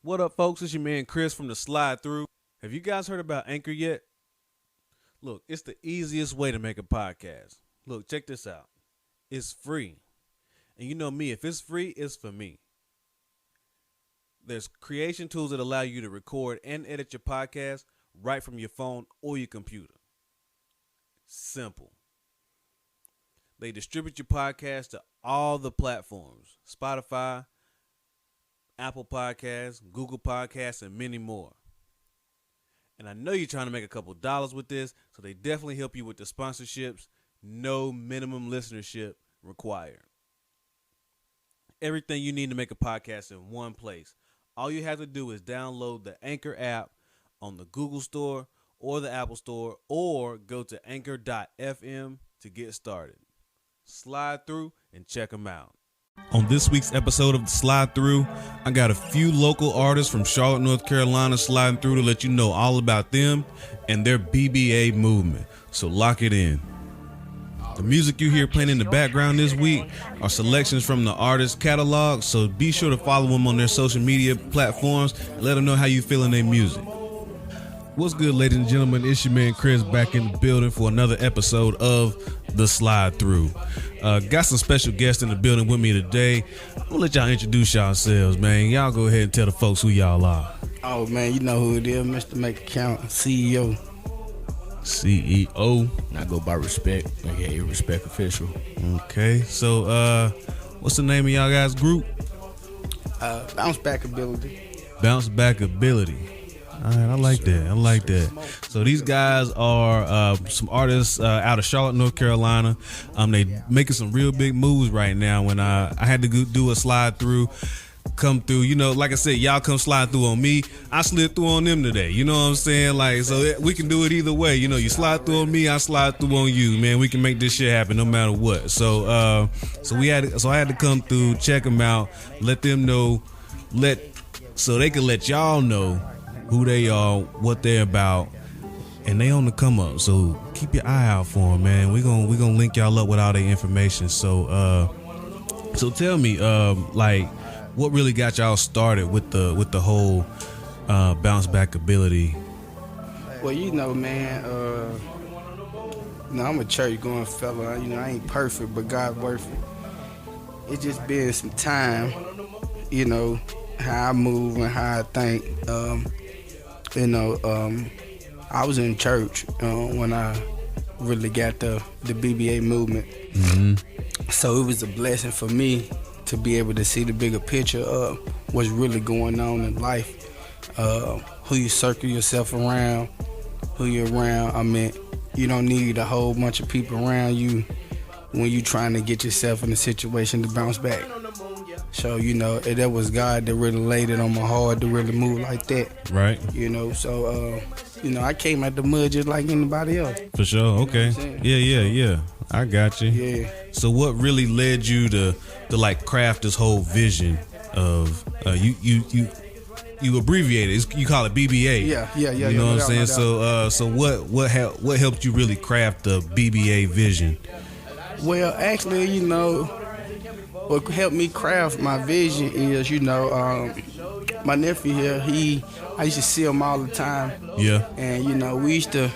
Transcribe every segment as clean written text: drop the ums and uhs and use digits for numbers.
What up, folks? It's your man Chris from the Slide Thru. Have you guys heard about Anchor yet? Look, it's the easiest way to make a podcast. Look, check this out. It's free. And you know me, if it's free, it's for me. There's creation tools that allow you to record and edit your podcast right from your phone or your computer. Simple. They distribute your podcast to all the platforms: Spotify, Apple Podcasts, Google Podcasts, and many more. And I know you're trying to make a couple dollars with this, so they definitely help you with the sponsorships. No minimum listenership required. Everything you need to make a podcast in one place. All you have to do is download the Anchor app on the Google Store or the Apple Store, or go to anchor.fm to get started. Slide through and check them out. On this week's episode of the Slide Through, I got a few local artists from Charlotte, North Carolina sliding through to let you know all about them and their BBA movement. So lock it in. The music you hear playing in the background this week are selections from the artist's catalog, so be sure to follow them on their social media platforms and let them know how you feeling their music. What's good, ladies and gentlemen? It's your man Chris back in the building for another episode of The Slide Through. Got some special guests in the building with me today. I'm gonna let y'all introduce yourselves, man. Y'all go ahead and tell the folks who y'all are. Oh, man, you know who it is, Mr. Make Account, CEO. CEO. I go by Respec, aka Respec Official. Okay, so what's the name of y'all guys' group? Bounce Back Ability. Bounce Back Ability. All right, I like that. So these guys are some artists out of Charlotte, North Carolina. They making some real big moves right now. When I had to do a slide through, come through, you know, like I said, y'all come slide through on me. I slid through on them today. You know what I'm saying? Like, so we can do it either way. You know, you slide through on me, I slide through on you, man. We can make this shit happen no matter what. So I had to come through, check them out, let them know, so they can let y'all know who they are, what they're about, and they on the come up. So keep your eye out for them, man. We gonna link y'all up with all their information. So tell me, like, what really got y'all started with the whole bounce back ability? Well, you know, man, I'm a church going fella. You know, I ain't perfect, but God worth it. It just been some time, you know, how I move and how I think. I was in church when I really got the BBA movement. Mm-hmm. So it was a blessing for me to be able to see the bigger picture of what's really going on in life, who you circle yourself around, who you're around. I mean, you don't need a whole bunch of people around you when you're trying to get yourself in a situation to bounce back. So, you know, that was God that really laid it on my heart to really move like that. Right. You know, so, I came out the mud just like anybody else. For sure. Okay. Yeah. I got you. Yeah. So what really led you to like craft this whole vision of you abbreviate it. You call it BBA. Yeah. You know what I'm saying? So what helped you really craft the BBA vision? Well, actually, you know, what helped me craft my vision is, you know, my nephew here, I used to see him all the time. Yeah. And, you know, we used to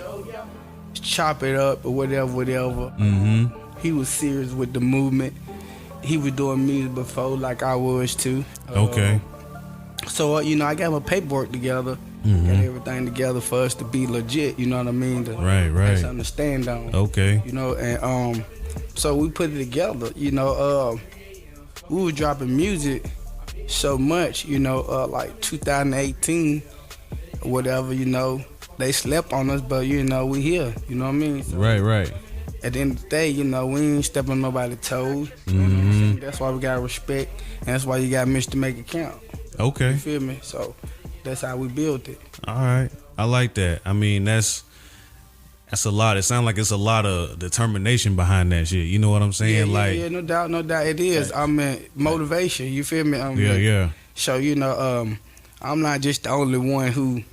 chop it up or whatever. Mm-hmm. He was serious with the movement. He was doing music before like I was too. Okay. So, you know, I got my paperwork together, mm-hmm. got everything together for us to be legit, you know what I mean? Right. Have something to stand on. Okay. You know, and so we put it together, you know, we were dropping music so much, you know, like 2018 or whatever, you know, they slept on us, but, you know, we here, you know what I mean? So right. At the end of the day, you know, we ain't stepping on nobody's toes. You know what I'm saying? That's why we got respect, and that's why you got Mr. Make It Count. Okay. You feel me? So that's how we built it. All right. I like that. I mean, that's a lot. It sounds like it's a lot of determination behind that shit. You know what I'm saying? Yeah, no doubt. It is. I mean, motivation. You feel me? Yeah. So, you know, I'm not just the only one who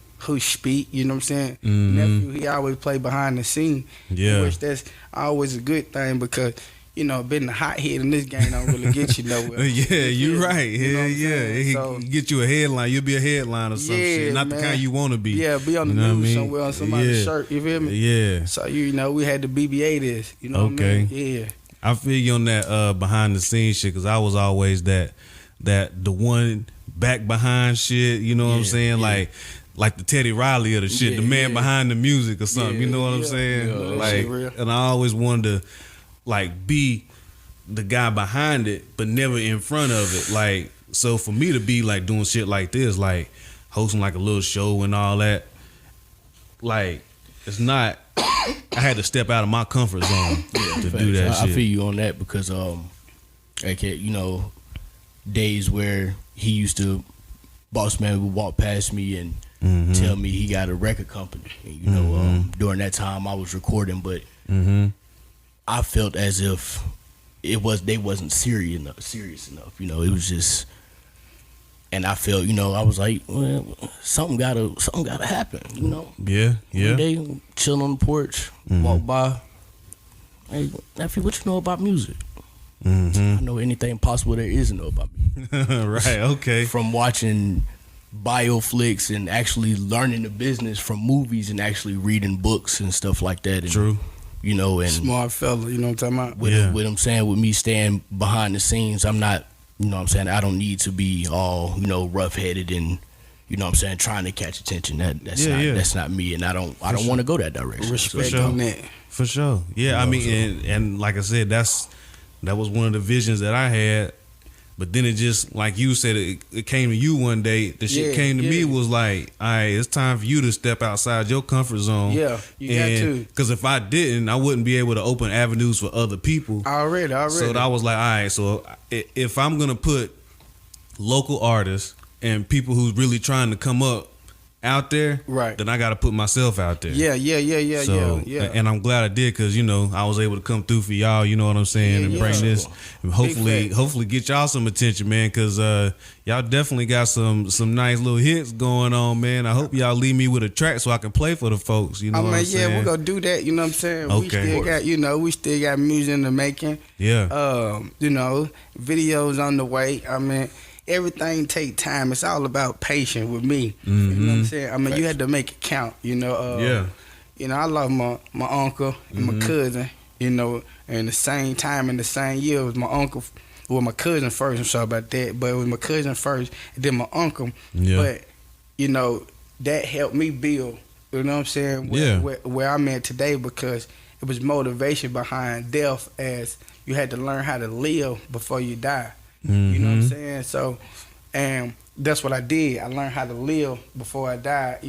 speak. You know what I'm saying? Mm-hmm. Nephew, he always play behind the scene. Yeah. Which that's always a good thing because, Been the hot hit in this game don't really get you nowhere. Yeah, you right. You know Hell what I'm yeah. saying? It So- can get you a headline. You'll be a headline or some shit. Not the man. kind you want to be. Yeah, be on the You know what I news mean? somewhere on somebody's Yeah. shirt. You feel me? Yeah. So we had to BBA this. You know Okay. what I mean? Yeah. I feel you on that behind the scenes shit because I was always that the one back behind shit. You know what I'm saying? yeah. Like the Teddy Riley of the shit, Yeah, the man yeah. behind the music or something. Yeah, you know what I'm yeah. saying? Yeah, that like, shit real. and I always wanted to like be the guy behind it, but never in front of it. Like, so for me to be like doing shit like this, like hosting like a little show and all that, like it's not. I had to step out of my comfort zone to do that I shit. feel you on that because like days where he used to boss man would walk past me and tell me he got a record company. And, during that time I was recording, but I felt as if they wasn't serious enough. It was just, and I felt, I was like, well, something gotta happen. Yeah, yeah. One day, chilling on the porch, walk by. Hey, nephew, what you know about music? I know anything possible there is to know about music. Right, okay. From watching bioflicks and actually learning the business from movies and actually reading books and stuff like that. And, True. And Smart fella. You know what I'm talking about? with I'm saying, with me staying behind the scenes, I'm not, what I'm saying, I don't need to be all, rough headed and, trying to catch attention. That's not me, and I don't want to go that direction. Respect sure. on that. For sure. Yeah, I mean, and like I said, that was one of the visions that I had. But then it just, like you said, it came to you one day. The shit came to me was like, all right, it's time for you to step outside your comfort zone. Yeah, you got to. Because if I didn't, I wouldn't be able to open avenues for other people. Already. So I was like, all right, so if I'm going to put local artists and people who's really trying to come up out there, right, then I got to put myself out there. Yeah. So, and I'm glad I did because I was able to come through for y'all. You know what I'm saying, and bring this, and hopefully get y'all some attention, man. Because y'all definitely got some nice little hits going on, man. I hope y'all leave me with a track so I can play for the folks. You know what I'm saying? We're gonna do that. You know what I'm saying? Okay. We still got music in the making. Yeah. Videos on the way. I mean, everything take time. It's all about patience with me. You know what I'm saying? I mean, you had to make it count. I love my uncle and my cousin. And the same time in the same year was my uncle. Well, my cousin first. I'm sorry about that, but it was my cousin first, and then my uncle. Yeah. But that helped me build. You know what I'm saying? Where I'm at today, because it was motivation behind death, as you had to learn how to live before you die. You know what I'm saying? So, and that's what I did. I learned how to live before I died,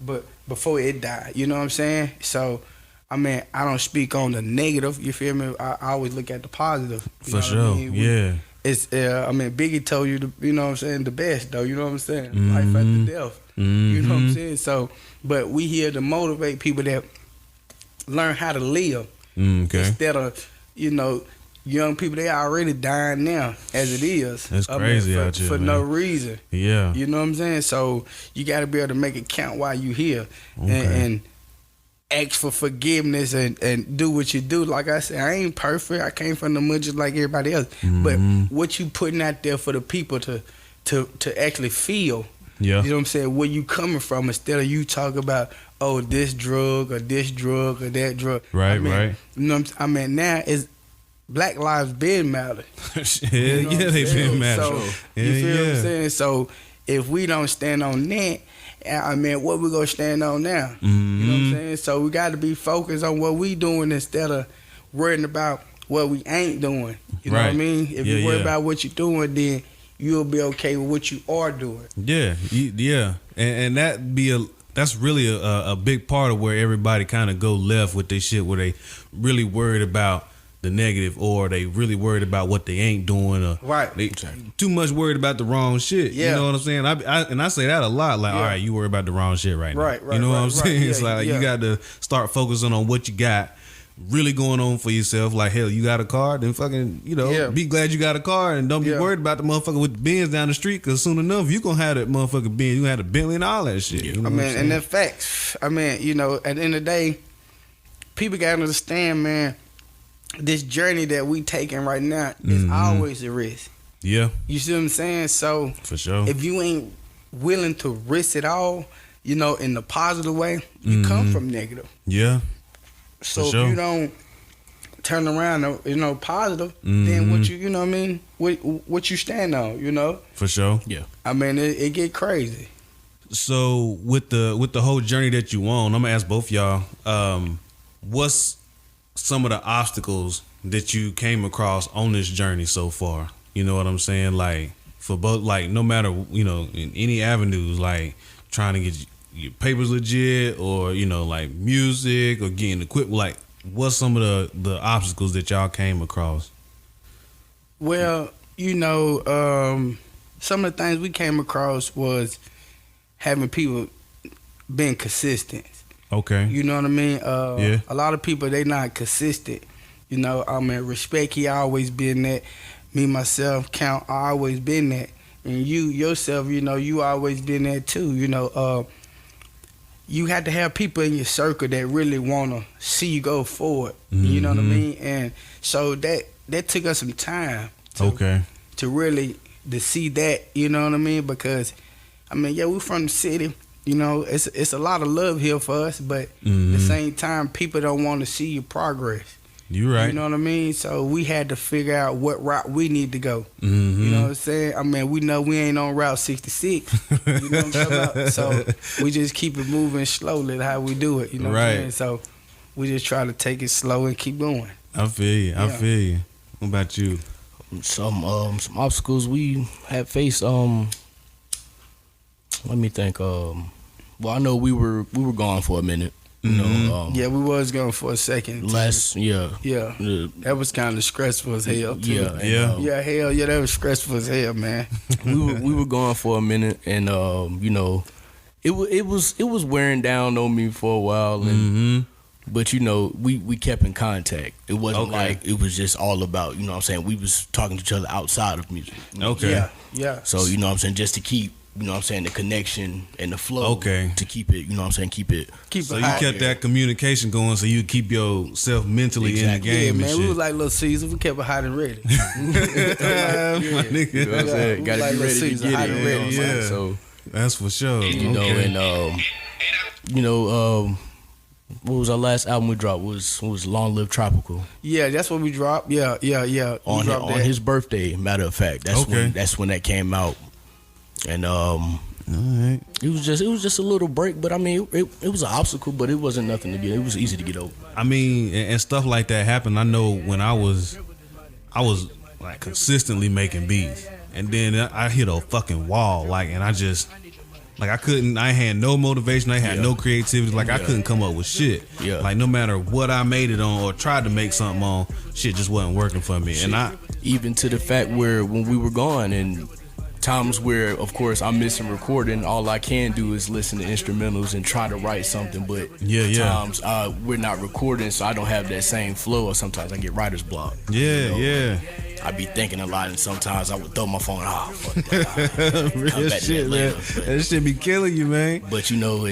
but before it died, you know what I'm saying? So, I mean, I don't speak on the negative, you feel me? I always look at the positive. For sure, yeah. It's, Biggie told you, you know what I'm saying, the best, though, you know what I'm saying? Life after death, you know what I'm saying? So, but we here to motivate people that learn how to live instead of, young people, they already dying now as it is. That's crazy out here, for man. no reason. Yeah. You know what I'm saying? So you got to be able to make it count while you here, Okay. and ask for forgiveness and do what you do. Like I said, I ain't perfect. I came from the mud just like everybody else. But what you putting out there for the people to actually feel. Yeah. You know what I'm saying? Where you coming from, instead of you talk about, oh, this drug or that drug. Right, right. You know what I'm saying? Now it's Black lives been matter. They been matter. So, you feel what I'm saying? So if we don't stand on that, I mean, what we gonna stand on now? You know what I'm saying? So we got to be focused on what we doing instead of worrying about what we ain't doing. You know what I mean? If you worry about what you're doing, then you'll be okay with what you are doing. Yeah. And that's really a big part of where everybody kind of go left with their shit, where they really worried about the negative, or they really worried about what they ain't doing, or they too much worried about the wrong shit. You know what I'm saying? I say that a lot. Like, all right, you worry about the wrong shit right now. Right. You know what I'm saying? It's like you got to start focusing on what you got really going on for yourself. Like, hell, you got a car, then fucking, be glad you got a car, and don't be worried about the motherfucker with the Benz down the street, because soon enough you gonna have that motherfucking Benz. You gonna have the Bentley and all that shit. You know and that's facts. I mean, at the end of the day, people gotta understand, man. this journey that we taking right now is always a risk. Yeah. You see what I'm saying? So For sure. if you ain't willing to risk it all, you know, in the positive way, you come from negative. Yeah. So For sure. if you don't turn around, you know, positive, then what you know what I mean? What you stand on, you know? For sure. Yeah. I mean, it get crazy. So with the whole journey that you on, I'm gonna ask both y'all, what's some of the obstacles that you came across on this journey so far? You know what I'm saying? Like for both, like no matter, you know, in any avenues, like trying to get your papers legit, or you know, like music, or getting equipped. Like, what's some of the obstacles that y'all came across? Well, you know, some of the things we came across was having people being consistent. Okay. You know what I mean? Yeah. A lot of people, they not consistent. You know, I mean, Respec, he always been that. Me, myself, Count, I always been that. And you, yourself, you know, you always been that too. You know, you have to have people in your circle that really want to see you go forward. You know what I mean? And so that took us some time to really to see that, you know what I mean? Because, I mean, yeah, we from the city. You know, it's a lot of love here for us, but at the same time, people don't want to see your progress. You right. You know what I mean? So we had to figure out what route we need to go. You know what I'm saying? I mean, we know we ain't on Route 66. You know what I'm talking about? So we just keep it moving slowly, how we do it. You know what I'm saying? So we just try to take it slow and keep going. I feel you. I feel you. What about you? Some obstacles we had faced. Let me think. Well, I know we were gone for a minute. You know, yeah, we was going for a second. Yeah. That was kind of stressful as hell. Too. Yeah. Hell yeah, that was stressful as hell, man. we were gone for a minute, and you know, it was wearing down on me for a while, and but you know, we kept in contact. It wasn't like it was just all about, you know what I'm saying, we was talking to each other outside of music. Yeah. So you know what I'm saying, just to keep, you know what I'm saying, the connection and the flow. To keep it, you know what I'm saying, keep it. So you kept that communication going, so you keep yourself mentally in the game. Yeah, man, and shit. we was like Little Caesar. We kept it hot and ready. My nigga. You know what I'm saying? Gotta like be ready to Caesar, get hot it. and You know ready. what I'm saying? So That's for sure. you know, and you know, what was our last album we dropped? Was Long Live Tropical. Yeah, that's what we dropped. Yeah. We On dropped that. his birthday, matter of fact. That's when that came out. And Alright. it was just a little break, but I mean it was an obstacle, but it wasn't nothing to get. It was easy to get over. I mean, and stuff like that happened. I know when I was like consistently making beats, and then I hit a fucking wall, like, and I just like I had no motivation, I had no creativity, like I couldn't come up with shit. Yeah. Like no matter what I made it on or tried to make something on, shit just wasn't working for me. And even to the fact where when we were gone and times where, of course, I'm missing recording, all I can do is listen to instrumentals and try to write something, but times we're not recording, so I don't have that same flow, or sometimes I get writer's block. I be thinking a lot, and sometimes I would throw my phone off. Fuck that. Real shit, man. That shit be killing you, man. But you know,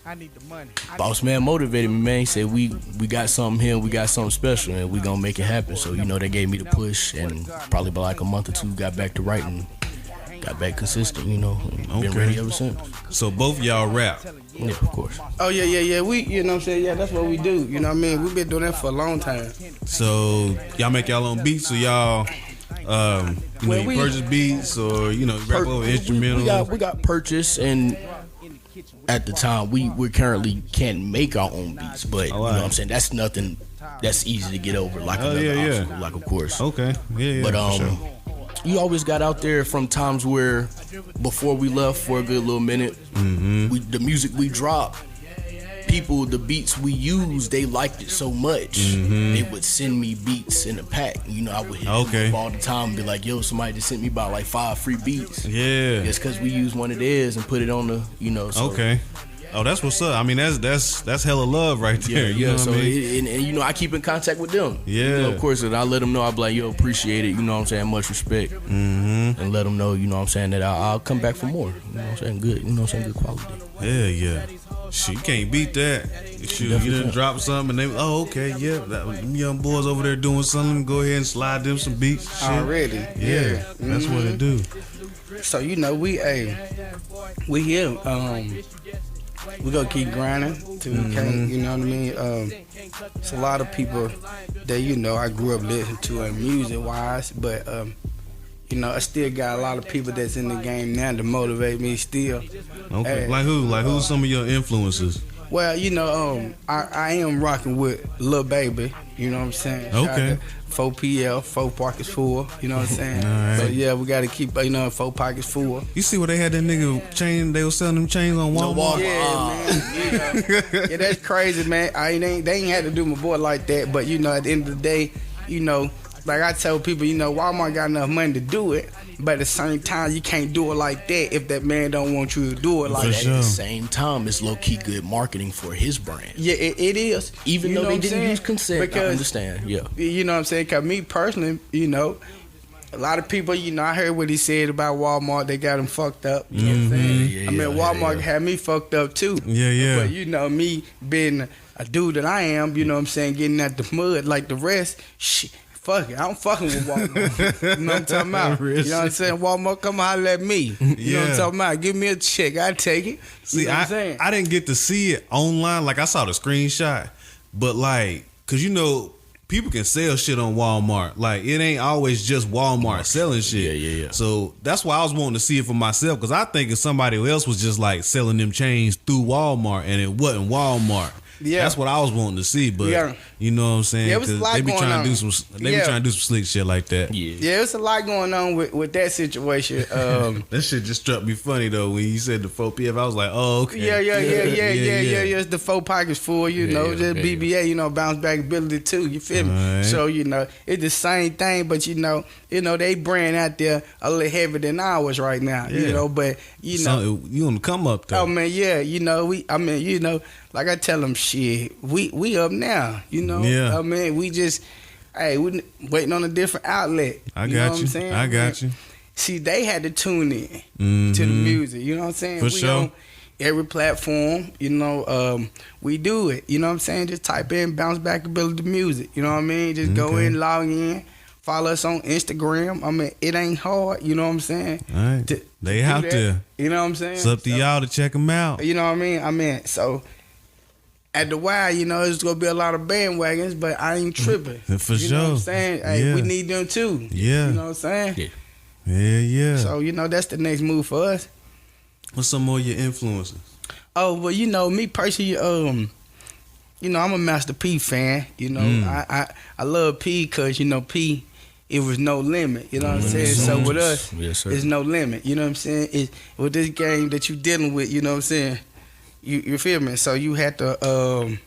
I need the money. Boss man motivated me, man. He said we got something here, we got something special, and we gonna make it happen. So you know, they gave me the push, and probably by like a month or two, got back to writing. Got back consistent, you know, and been ready ever since. So both of y'all rap? Yeah, of course. Oh yeah. We, you know what I'm saying? Yeah, that's what we do. You know what I mean? We've been doing that for a long time. So y'all make y'all own beats, or y'all you purchase beats, or you know, rap over instrumentals? We got purchase, and at the time we currently can't make our own beats, but you know what I'm saying, that's nothing that's easy to get over, like another obstacle, like of course. Okay. Yeah. But for sure. You always got out there from times where, before we left for a good little minute, the music we dropped, people, the beats we used, they liked it so much, they would send me beats in a pack. You know, I would hit them up all the time and be like, yo, somebody just sent me about like 5 free beats. Yeah. Just because we used one of theirs and put it on the, you know. So. Okay. Oh, that's what's up. I mean, that's hella love right there. You know so what I mean? and you know, I keep in contact with them. Yeah. You know, of course, and I let them know. I be like, yo, appreciate it. You know what I'm saying? Much respect. And let them know, you know what I'm saying, that I'll come back for more. You know what I'm saying? Good. You know what I'm saying? Good quality. Yeah. Shit, you can't beat that. Shoot, you done drop something and they, okay, yeah, them young boys over there doing something. Go ahead and slide them some beats. Shit. Already. Yeah, that's what it do. So we here. We gonna keep grinding till we can't. You know what I mean? It's a lot of people that I grew up listening to music wise, but I still got a lot of people that's in the game now to motivate me still. Okay, like who? Like who's some of your influences? Well, I am rocking with Lil Baby. You know what I'm saying? Okay. 4PL, 4 pockets full. You know what I'm saying? Right. So yeah, we got to keep 4 pockets full. You see where they had that nigga chain? They were selling them chains on Walmart. Yeah, man. Yeah, that's crazy, man. They ain't had to do my boy like that, but at the end of the day, like I tell people, Walmart got enough money to do it, but at the same time, you can't do it like that if that man don't want you to do it like that. At the same time, it's low-key good marketing for his brand. Yeah, it is. Even though they didn't use consent, because, I understand, yeah. You know what I'm saying? Because me personally, a lot of people, I heard what he said about Walmart. They got him fucked up. You know what I'm saying? Yeah, Walmart had me fucked up too. Yeah. But me being a dude that I am, you know what I'm saying, getting at the mud like the rest, shit. Fuck it, I'm fucking with Walmart. You know what I'm talking about? You know what I'm saying? Walmart, come holler at me. You know what I'm talking about? Give me a check, I take it. See, what I'm saying? I didn't get to see it online. Like I saw the screenshot, but cause people can sell shit on Walmart. Like it ain't always just Walmart selling shit. Yeah. So that's why I was wanting to see it for myself, cause I think if somebody else was just like selling them chains through Walmart and it wasn't Walmart. Yeah, that's what I was wanting to see, but you know what I'm saying? Yeah, it was a lot they be going trying on. to do some. They be trying to do some slick shit like that. Yeah, it's a lot going on with that situation. That shit just struck me funny though when you said the 4PF. I was like, oh okay. Yeah. It's the 4 pockets full. Just BBA. Bounce back ability too. You feel me? Right. So it's the same thing, but they brand out there a little heavier than ours right now. Yeah. but you on the come up though. Oh man, yeah. Like I tell them, shit, we up now, Yeah. I mean, we just, we waiting on a different outlet. I know got what you. I'm saying? I got you. See, they had to tune in to the music. You know what I'm saying? For sure. On every platform, we do it. You know what I'm saying? Just type in Bounce Back Ability Music. You know what I mean? Just go in, log in, follow us on Instagram. I mean, it ain't hard. You know what I'm saying? All right. They out there. You know what I'm saying? It's up to y'all to check them out. You know what I mean? So at the Y, it's gonna be a lot of bandwagons, but I ain't tripping. For you sure. know what I'm saying? Hey, we need them too. Yeah. You know what I'm saying? Yeah. So, that's the next move for us. What's some more of your influences? Oh, well, me personally, I'm a Master P fan. I love P because, P, it was no limit. You know what I'm saying? So with us, it's no limit. You know what I'm saying? With this game that you dealing with, you know what I'm saying? You feel me? So you had to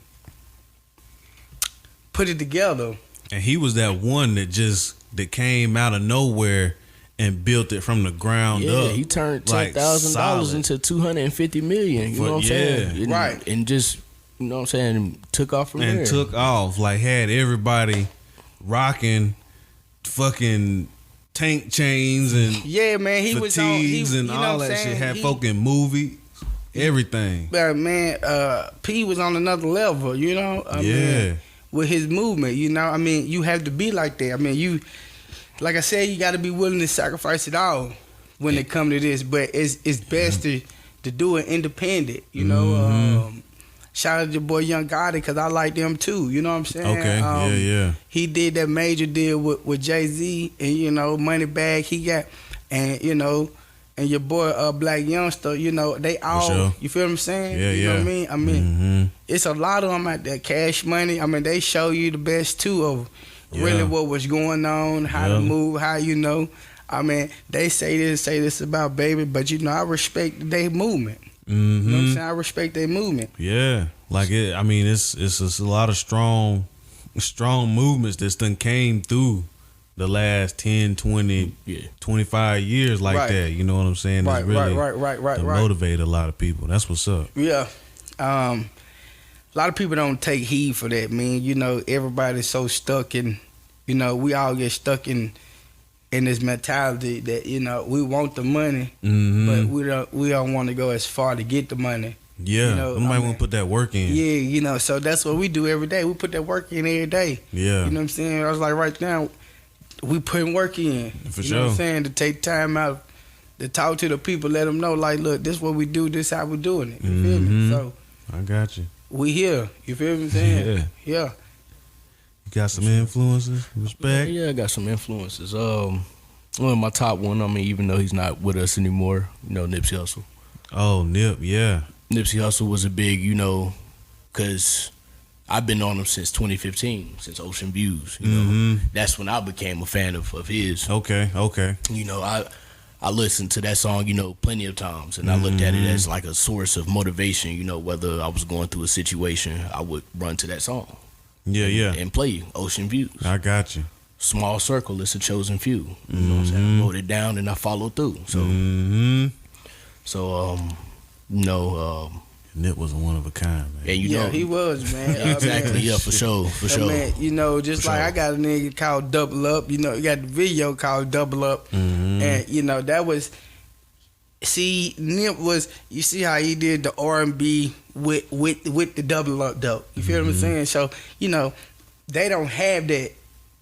put it together. And he was that one that came out of nowhere and built it from the ground up. Yeah, he turned $10,000 into $250 million. You know what I'm saying? Right. And just, you know what I'm saying, took off from there. And took off. Like had everybody rocking fucking tank chains and man, he was on and all that shit. Had fucking movie. Everything. But man, P was on another level, I mean, with his movement, I mean, you have to be like that. I mean, you, like I said, you got to be willing to sacrifice it all when it come to this. But it's best to do it independent, Shout out to your boy Young Gotti because I like them too. You know what I'm saying? Okay. He did that major deal with Jay-Z and Moneybag. He got and your boy Black Youngster, they all, sure. You feel what I'm saying? Yeah, you know what I mean? I mean, Mm-hmm. it's a lot of them out there, Cash Money. I mean, they show you the best too of really what was going on, how to move, how I mean, they say this about Baby, but I respect their movement. Mm-hmm. You know what I'm saying? I respect their movement. Yeah, like it. I mean, it's a lot of strong movements that done came through the last 10, 20, 25 years like that. You know what I'm saying? Right, it's really right. motivate a lot of people. That's what's up. Yeah. A lot of people don't take heed for that, man. Everybody's so stuck in, we all get stuck in this mentality that, we want the money, but we don't want to go as far to get the money. Yeah, You know, somebody want to put that work in. Yeah, you know, so that's what we do every day. We put that work in every day. Yeah. You know what I'm saying? I was like, right now, we putting work in. For you sure. know what I'm saying? To take time out to talk to the people, let them know, like, look, this is what we do, this how we doing it. You feel me? So I got you. we here. You feel me? Saying? Yeah. You got some influences, Respec? Yeah, I got some influences. One of my top one, I mean, even though he's not with us anymore, you know, Nipsey Hussle. Oh, Nip, yeah. Nipsey Hussle was a big, you know, because I've been on him since 2015, since Ocean Views. You know, that's when I became a fan of his. Okay. You know, I listened to that song, you know, plenty of times, and I looked at it as like a source of motivation. You know, whether I was going through a situation, I would run to that song. Yeah. And play Ocean Views. I got you. Small circle, it's a chosen few. You know what I'm saying? I wrote it down and I followed through. So, Nip was a one of a kind, man. and you Yeah, know, he was, man. exactly, yeah, for sure. Man, you know, just For like sure. I got a nigga called Double Up. You know, you got the video called Double Up, and you know that was. See, Nip was. You see how he did the R&B with the Double Up though. You feel what I'm saying? So you know, they don't have that.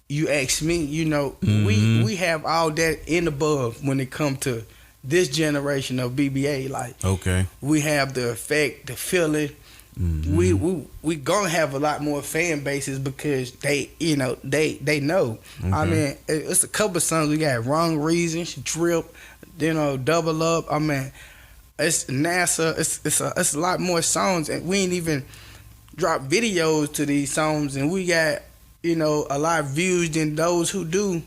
You ask me. You know, we have all that and above when it come to this generation of BBA. Like, Okay. we have the effect, the feeling. We gonna have a lot more fan bases because they, you know, they know. I mean, it's a couple of songs we got. Wrong Reasons, Drip, you know, Double Up. I mean, it's NASA. It's a lot more songs, and we ain't even dropped videos to these songs, and we got, you know, a lot of views than those who do.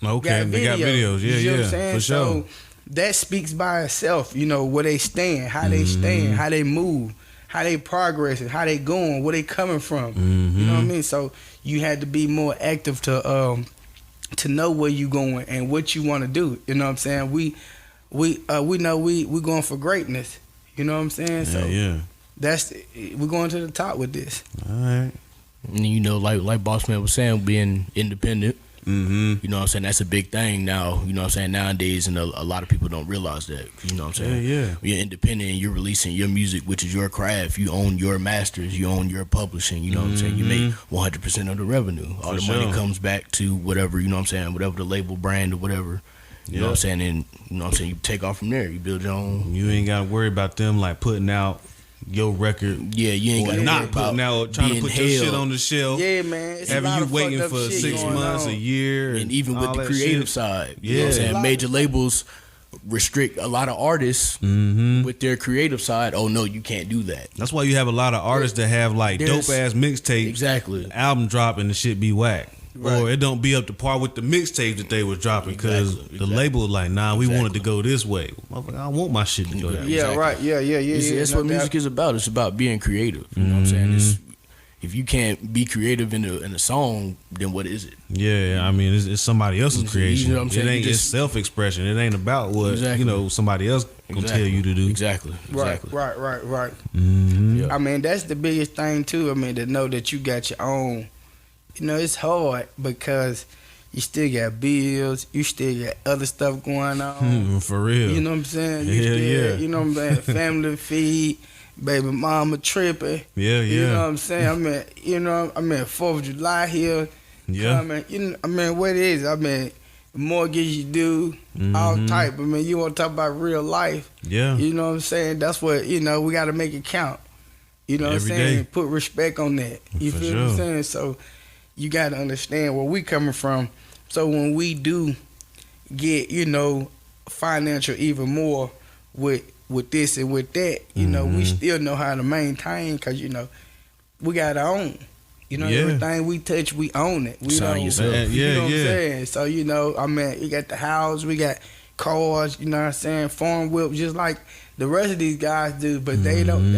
Okay, they got videos. You see what I'm Yeah, saying? for sure. So that speaks by itself, you know, where they stand, how they stand, how they move, how they progressing, how they going, where they coming from. You know what I mean? So you had to be more active to know where you going and what you want to do. You know what I'm saying? We know we going for greatness. You know what I'm saying? So we're going to the top with this. All right. And you know, like Boss Man was saying, being independent. You know what I'm saying? That's a big thing now, you know what I'm saying, nowadays, and a lot of people don't realize that. You know what I'm saying? Yeah. When you're independent and you're releasing your music, which is your craft. You own your masters, you own your publishing, you know what I'm saying? You make 100% of the revenue. All the money comes back to whatever, you know what I'm saying, whatever the label, brand, or whatever. You know what I'm saying? And you know what I'm saying, you take off from there. You build your own. You ain't got to worry about them like putting out your record. Yeah, you ain't got to not putting out, trying to put your shit on the shelf. Yeah, man. It's Having a lot you of waiting fucked up for shit 6 going months, on. a year, And even with all the that creative shit. side, you know what I'm saying? Yeah. Major labels restrict a lot of artists with their creative side. Oh no, you can't do that. That's why you have a lot of artists that have like There's- dope ass mixtapes. Exactly. Album drop and the shit be whack. Right. Or it don't be up to par with the mixtapes that they was dropping because the label was like, nah, we wanted to go this way. Motherfucker, I don't want my shit to go that way. Yeah, Exactly. right. Yeah. That's no what music doubt. is about. It's about being creative. You know what I'm saying? If you can't be creative in a song, then what is it? Yeah, I mean, it's somebody else's You creation. know what I'm saying? It ain't You it's just- self-expression. It ain't about what Exactly. somebody else gonna tell you to do. Exactly. Right. Yeah. I mean, that's the biggest thing too. I mean, to know that you got your own. You know, it's hard because you still got bills. You still got other stuff going on. For real. You know what I'm saying? You Yeah, still, yeah. You know what I'm saying? Family to feed, baby mama tripping. Yeah, You know yeah. what I'm saying? I mean, 4th of July here. Yeah. What it is? I mean, mortgage you do, all type. I mean, you want to talk about real life. Yeah. You know what I'm saying? That's what, we got to make it count. You know what I'm Every saying? day. Put respect on that. You For feel what I'm sure. saying? So you got to understand where we coming from. So when we do get, financial even more with this and with that, we still know how to maintain because, we got our own. Yeah. Everything we touch, we own it. We Sign don't, yourself. you know what Yeah. I'm saying? So, we got the house, we got cars, you know what I'm saying? Farm whip, just like the rest of these guys do, but they don't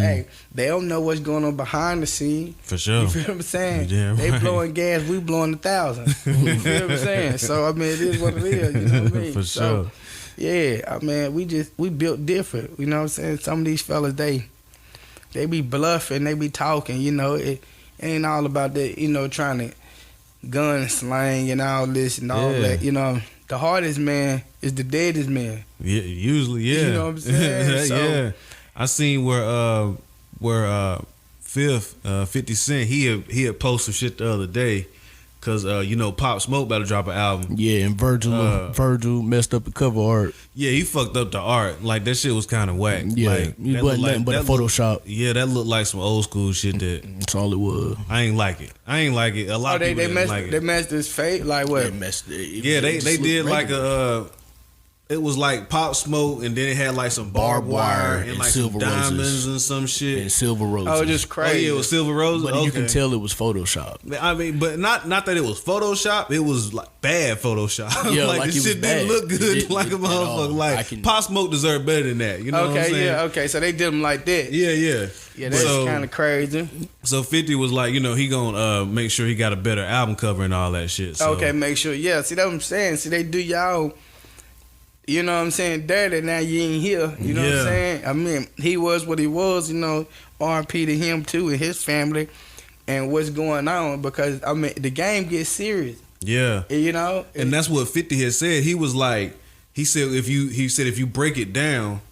know what's going on behind the scene. For sure. You feel what I'm saying? Yeah, They right. blowing gas, we blowing 1,000. You feel what I'm saying? So I mean, it is what it is. You know what I mean? For So, sure. yeah, I mean, we built different. You know what I'm saying? Some of these fellas, they be bluffing, they be talking. It ain't all about that. Trying to gun slang and all this and all Yeah. that. The hardest man is the deadest man. Yeah, usually, yeah. You know what I'm saying? So- yeah. I seen where where Fifth 50 Cent he had posted shit the other day. Cause you know Pop Smoke about to drop an album. Yeah, and Virgil messed up the cover art. Yeah, he fucked up the art. Like that shit was kind of whack. Yeah, like, it wasn't nothing but a Photoshop. Yeah, that looked like some old school shit. That's all it was. I ain't like it. A lot of people didn't like it. They messed his face. Like what? They messed it. Yeah, they did like a. It was like Pop Smoke, and then it had like some barbed wire and like some diamonds roses. And some shit and silver roses. Oh, just crazy. Oh, yeah, it was silver roses. But you can tell it was Photoshop. I mean, but not that it was Photoshop. It was like bad Photoshop. Yeah, like this shit didn't look good like a motherfucker. Like Pop Smoke deserved better than that. You know what I'm saying? Yeah, okay. So they did them like that. Yeah. Yeah, that's kind of crazy. So 50 was like, you know, he gonna make sure he got a better album cover and all that shit. So. Okay, make sure. Yeah, see, that's what I'm saying. See, they do y'all. You know what I'm saying? Dirty, now you ain't here. You know what I'm saying? I mean, he was what he was, you know, R.I.P. to him too and his family and what's going on because, I mean, the game gets serious. Yeah. You know? And that's what 50 had said. He was like, he said if you break it down,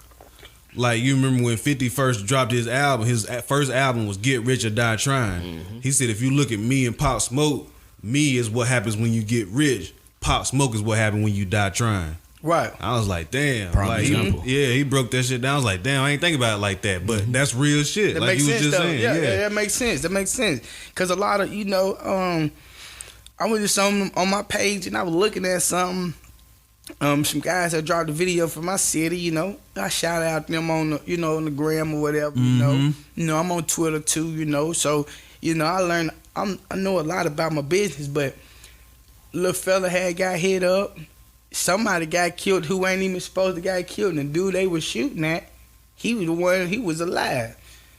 like you remember when 50 first dropped his album, his first album was Get Rich or Die Trying. Mm-hmm. He said if you look at me and Pop Smoke, me is what happens when you get rich. Pop Smoke is what happens when you die trying. Right. I was like, damn. Like, he broke that shit down. I was like, damn, I ain't think about it like that. But that's real shit. That like makes you was sense, just though. saying. Yeah, that makes sense. That makes sense. Because a lot of, you know, I was just on my page and I was looking at something. Some guys that dropped a video from my city, you know. I shout out them on the, you know, on the gram or whatever, you know. You know, I'm on Twitter too, you know. So, you know, I know a lot about my business, but little fella had got hit up. Somebody got killed who ain't even supposed to get killed. And the dude they was shooting at, he was the one, he was alive.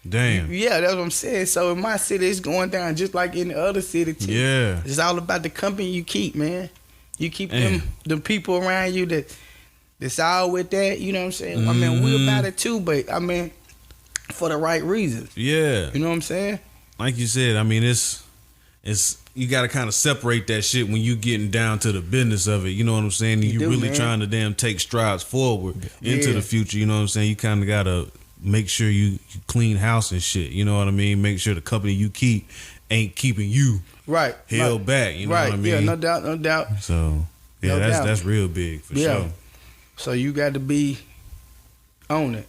Damn. Yeah, that's what I'm saying. So in my city, it's going down just like in the other city too. Yeah. It's all about the company you keep, man. You keep them people around you that's all with that, you know what I'm saying? I mean, we about it too, but I mean, for the right reasons. Yeah. You know what I'm saying? Like you said, I mean, it's you got to kind of separate that shit when you getting down to the business of it. You know what I'm saying? You really trying to damn take strides forward into the future. You know what I'm saying? You kind of got to make sure you clean house and shit. You know what I mean? Make sure the company you keep ain't keeping you held back. You know what I mean? Yeah, no doubt. So, yeah, that's real big for sure. So you got to be on it.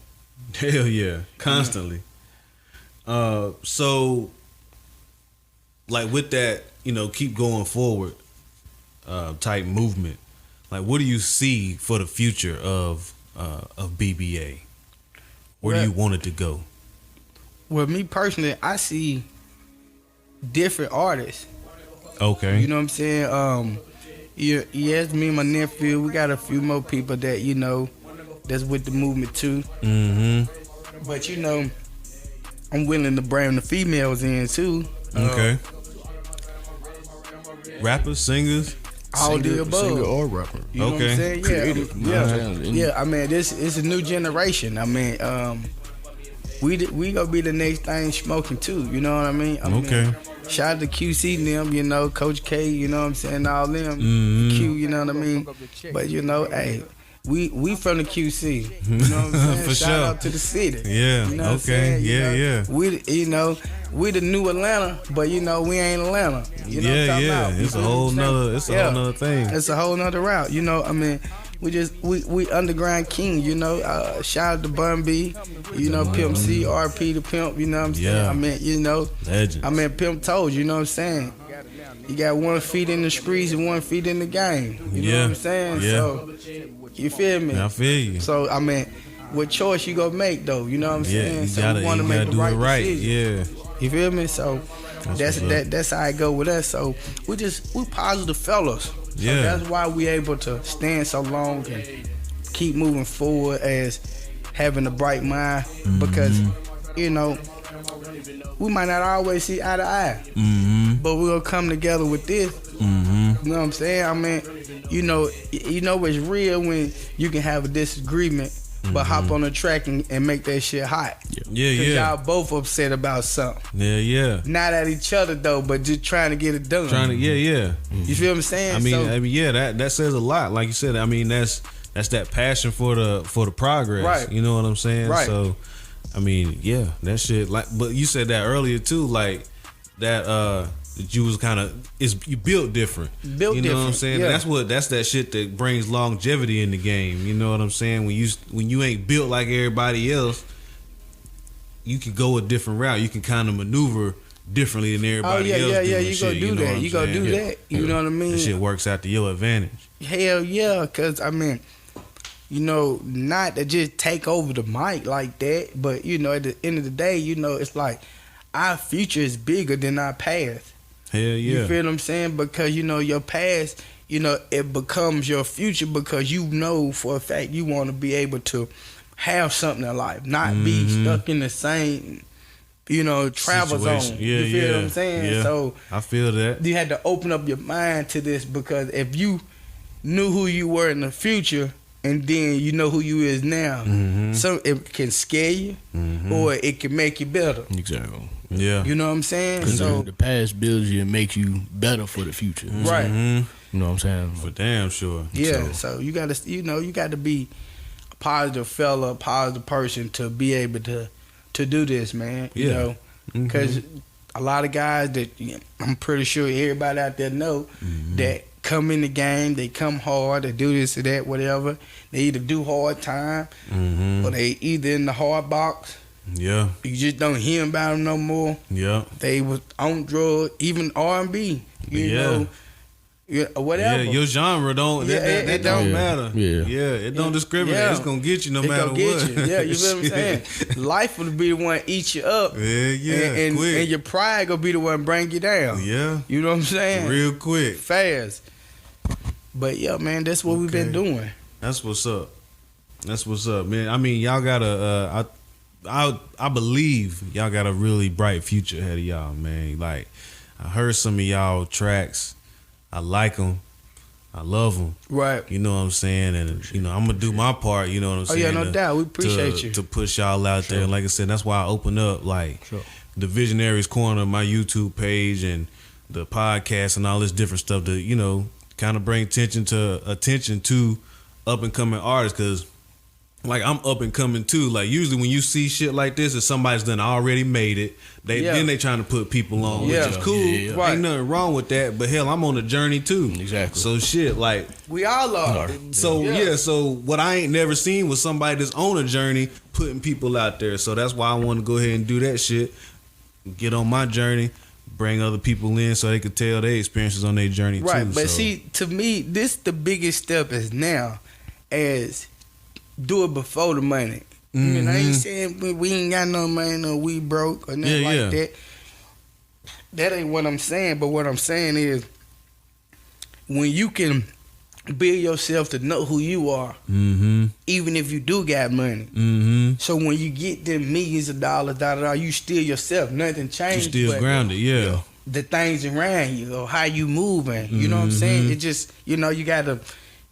Hell yeah. Constantly. So, like with that, you know, keep going forward type movement. Like, what do you see for the future of BBA? Where do you want it to go? Well, me personally, I see different artists. Okay. You know what I'm saying? Yes, me and my nephew, we got a few more people that, you know, that's with the movement too. Mm-hmm. But, you know, I'm willing to bring the females in too. Okay. Rappers, singers? All the above. Singer or rapper. You know what I'm saying? Yeah. I mean, it's a new generation. I mean, we gonna be the next thing smoking too. You know what I mean? mean, shout out to QC and them, you know, Coach K, you know what I'm saying, all them. Q, you know what I mean? But you know, hey, we from the QC. You know what I'm saying? For shout out to the city. Yeah. You know what I'm saying? Yeah. We the new Atlanta, but you know we ain't Atlanta. You know what I'm talking about? It's a whole nother thing. It's a whole nother route. You know, I mean, we underground king. You know, shout out to Bun B. You know, Pimp C, RP the Pimp. You know what I'm saying? Yeah. I mean, you know, legends. I mean, Pimp told you. You know what I'm saying? You got 1 feet in the streets and 1 feet in the game. You know what I'm saying? Yeah. So you feel me? I feel you. So I mean, what choice you gonna make though? You know what I'm saying? You so gotta, we want to make the right decision. Yeah. You feel me? So that's how I go with us. So we positive fellas. So that's why we able to stand so long and keep moving forward as having a bright mind. Because, you know, we might not always see eye to eye. But we'll come together with this. You know what I'm saying? I mean, you know it's real when you can have a disagreement but hop on the track and make that shit hot. Yeah. Cause y'all both upset about something. Yeah. Not at each other though, but just trying to get it done. Yeah. You feel what I'm saying? I mean, that says a lot. Like you said, I mean, that's that passion for the progress. Right. You know what I'm saying? Right. So, I mean, yeah, that shit. Like, but you said that earlier too, like that. That you was kind of you built different. Built you know different. what I'm saying? Yeah. That's that shit that brings longevity in the game. You know what I'm saying? When you ain't built like everybody else, you can go a different route. You can kind of maneuver differently than everybody else. Yeah. You go do that. You go do that. You know what I mean? That shit works out to your advantage. Hell yeah, cause I mean, you know, not to just take over the mic like that, but you know, at the end of the day, you know, it's like our future is bigger than our past. Hell yeah. You feel what I'm saying? Because you know your past, you know, it becomes your future because you know for a fact you want to be able to have something in life, not be stuck in the same, you know, travel Situation. zone. Yeah, you feel yeah, what I'm saying? yeah. So I feel that. you had to open up your mind to this because if you knew who you were in the future and then you know who you is now, so it can scare you or it can make you better. Exactly. Yeah. You know what I'm saying? Because So the past builds you and makes you better for the future. right. You know what I'm saying? For damn sure. Yeah, so you gotta, you know, you got to be a positive fella, a positive person to be able to do this, man. You Yeah. know, because a lot of guys that I'm pretty sure everybody out there know that come in the game, they come hard, they do this or that, whatever. They either do hard time or they either in the hard box. Yeah. You just don't hear about them no more. Yeah. They was on drugs, even R&B. You Yeah. know. Yeah, whatever. Yeah, your genre don't. Yeah, that it don't don't- matter. Yeah. It don't discriminate. Yeah. It's gonna get you no It matter gonna get what. you. Yeah, you feel what I'm saying? Life will be the one eat you up. Yeah, and quick. your pride gonna be the one bring you down. Yeah, You know what I'm saying? real quick. Fast. But yeah, man, that's what we've been doing. That's what's up. That's what's up, man. I mean, y'all got a. I believe y'all got a really bright future ahead of y'all, man. Like, I heard some of y'all tracks. I like them. I love them. Right. You know what I'm saying? And, you know, I'm going to do my part, you know what I'm Oh saying? yeah, no to- doubt. We appreciate you. To push y'all out there. And like I said, that's why I open up, like, Sure. the Visionaries Corner, my YouTube page, and the podcast and all this different stuff to, you know, kind of bring attention to up-and-coming artists. Because, like, I'm up-and-coming, too. Like, usually when you see shit like this, if somebody's done already made it, then they trying to put people on, Yeah. which is cool. Yeah. Right. Ain't nothing wrong with that. But, hell, I'm on a journey, too. Exactly. So, shit, like... We all are. So so what I ain't never seen was somebody that's on a journey putting people out there. So that's why I want to go ahead and do that shit. Get on my journey, bring other people in so they could tell their experiences on their journey Right. too. But so. see, to me, this the biggest step is now as do it before the money. I mean, I ain't saying we ain't got no money or we broke or nothing Yeah, like yeah. that. That ain't what I'm saying. But what I'm saying is when you can build yourself to know who you are, even if you do got money. So when you get them millions of dollars, you still yourself. Nothing You changed. still but grounded, yeah. the things around you or how you moving. You know what I'm saying? It just, you know, you gotta,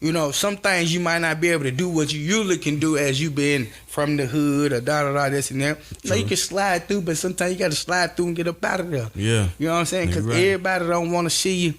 you know, some things you might not be able to do what you usually can do as you been from the hood or this and that. You know, you can slide through, but sometimes you gotta slide through and get up out of there. Yeah. You know what I'm saying? Because You're right. everybody don't want to see you,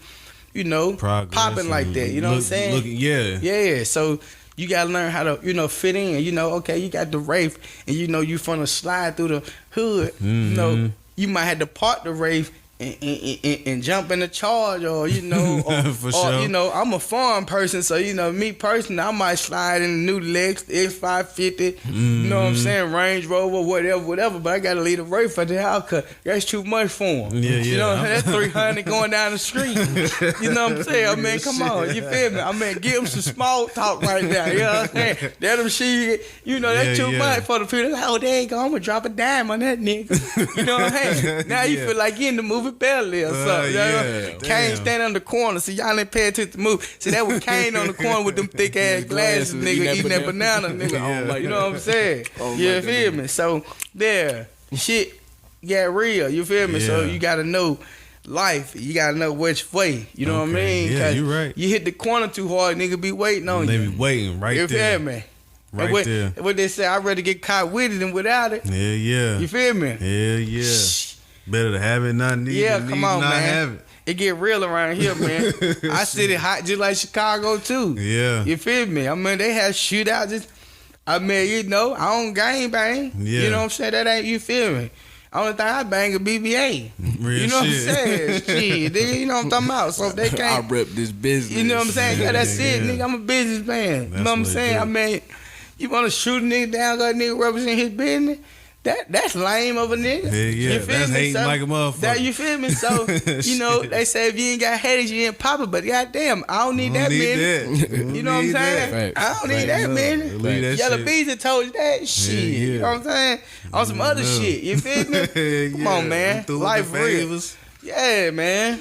you know, Progress popping like and that. You know what I'm saying? Yeah. Yeah, so you gotta learn how to, you know, fit in. You know, okay, you got the Wraith, and you know you from the slide through the hood. You know, you might have to park the Wraith and jump in the charge, or you know, For or sure. you know, I'm a farm person, so you know, me personally, I might slide in the new Lex, X550. You know what I'm saying? Range Rover, whatever. But I gotta leave the Wraith for the house, cause that's too much for him. Yeah, You know, yeah. that's 300 going down the street. You know what I'm saying? I mean, come on, you feel me? I mean, give him some small talk right now. You know what I'm saying? Let him see, you know, that's Yeah, too yeah. much for the people. Like, oh, there you go, I'm gonna drop a dime on that nigga. You know what I'm saying? Now you Yeah. feel like you in the movie Belly or something. You know? yeah, Kane damn. standing on the corner, so y'all ain't paying attention to the movie. See, that was Kane on the corner with them thick ass glasses, nigga, eating that banana, nigga. Yeah. You know what I'm saying? You feel me? So, there, shit got real. You feel me? So Yeah. you gotta know life. You gotta know which way. You know what I Okay. mean? Yeah, 'Cause you right. You hit the corner too hard, nigga be waiting on They you. be waiting right You there. feel me? Right And what, there. what they say, I'd rather get caught with it than without it. Yeah, yeah. You feel me? Yeah. Better to have it, not need Yeah, it. Need come on, not man. have it. It get real around here, man. I said it hot just like Chicago too. Yeah. You feel me? I mean, they have shootouts. I mean, you know, I don't gang bang. Yeah. You know what I'm saying? That ain't, you feel me? Only thing I bang a BBA. Real you know shit. what I'm saying? Shit, nigga, you know what I'm talking about? So if they I can't, rep this business. you know what I'm saying? Yeah, that's it, Yeah. nigga. I'm a businessman. You That's know what I'm what it saying? do. I mean, you want to shoot a nigga down, got a nigga represent his business? That's lame of a nigga. Yeah, yeah. You feel That's me? hating like a motherfucker. That, you feel me? So, you know, Shit. they say if you ain't got haters, you ain't popping. But goddamn, I don't need that many. You know what I'm saying? Facts. I don't need Facts. that many. Leave that Yellow shit. Bees that told you that shit. Yeah. You know what I'm saying? On some other Yeah. shit. You feel me? Come on, man. Through Life the real. favors. Yeah, man.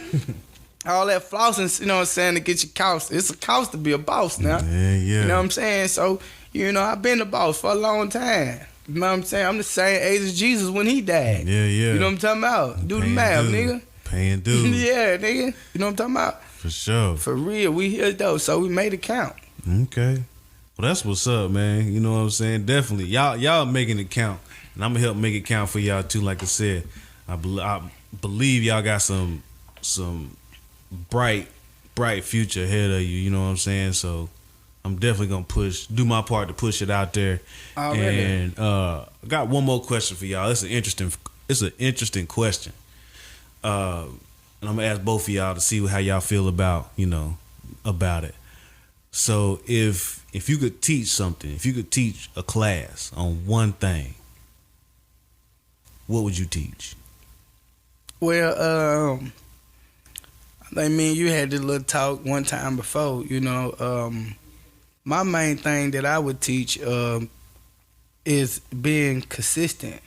All that flossing, you know what I'm saying, to get your cost. It's a cost to be a boss now. Yeah, yeah. You know what I'm saying? So, you know, I've been a boss for a long time. You know what I'm saying? I'm the same age as Jesus when he died. Yeah, yeah. You know what I'm talking about? Do the Paying math, dues. nigga. Paying dues. Yeah, nigga. You know what I'm talking about? For sure. For real, we here though, so we made it count. Okay. Well, that's what's up, man. You know what I'm saying? Definitely. Y'all making it count. And I'm going to help make it count for y'all, too, like I said. I believe y'all got some bright future ahead of you. You know what I'm saying? So I'm definitely going to do my part to push it out there. Already. And I got one more question for y'all. It's an interesting question. And I'm going to ask both of y'all to see how y'all feel about it. So if you could teach something, if you could teach a class on one thing, what would you teach? Well, I mean, you had this little talk one time before, you know. My main thing that I would teach is being consistent.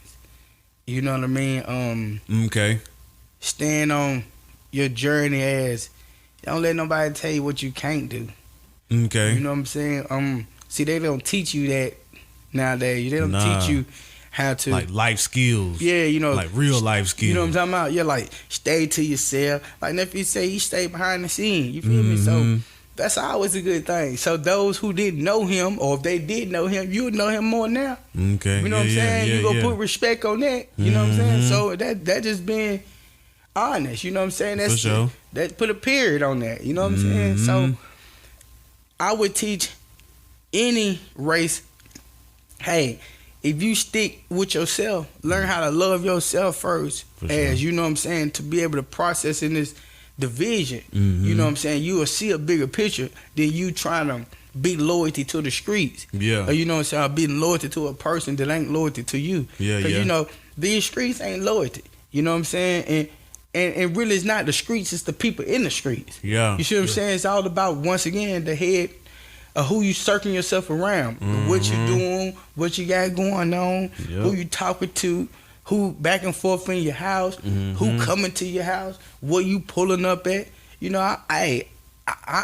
You know what I mean? Okay. Stand on your journey as, don't let nobody tell you what you can't do. Okay. You know what I'm saying? See, they don't teach you that nowadays. They don't teach you how to, like life skills. yeah, you know, Like real life skills. you know what I'm talking about? Yeah, like stay to yourself. Like if you say you stay behind the scene, you feel me? So that's always a good thing. So those who didn't know him, or if they did know him, you would know him more now. Okay. You know what I'm saying? You go put respect on that. You know what I'm saying? So that just being honest. You know what I'm saying? That's For sure. that put a period on that. You know what I'm saying? So I would teach any race, hey, if you stick with yourself, learn how to love yourself first, For as sure. you know what I'm saying, to be able to process in this division. You know what I'm saying? You will see a bigger picture than you trying to be loyalty to the streets. Yeah. Or you know what I'm saying? Or be loyalty to a person that ain't loyalty to you. Yeah, Because yeah. you know, these streets ain't loyalty. You know what I'm saying? And really it's not the streets, it's the people in the streets. Yeah. You see what I'm saying? It's all about, once again, the head of who you circling yourself around, what you doing, what you got going on, who you talking to, who back and forth in your house, who coming to your house, what you pulling up at. You know, I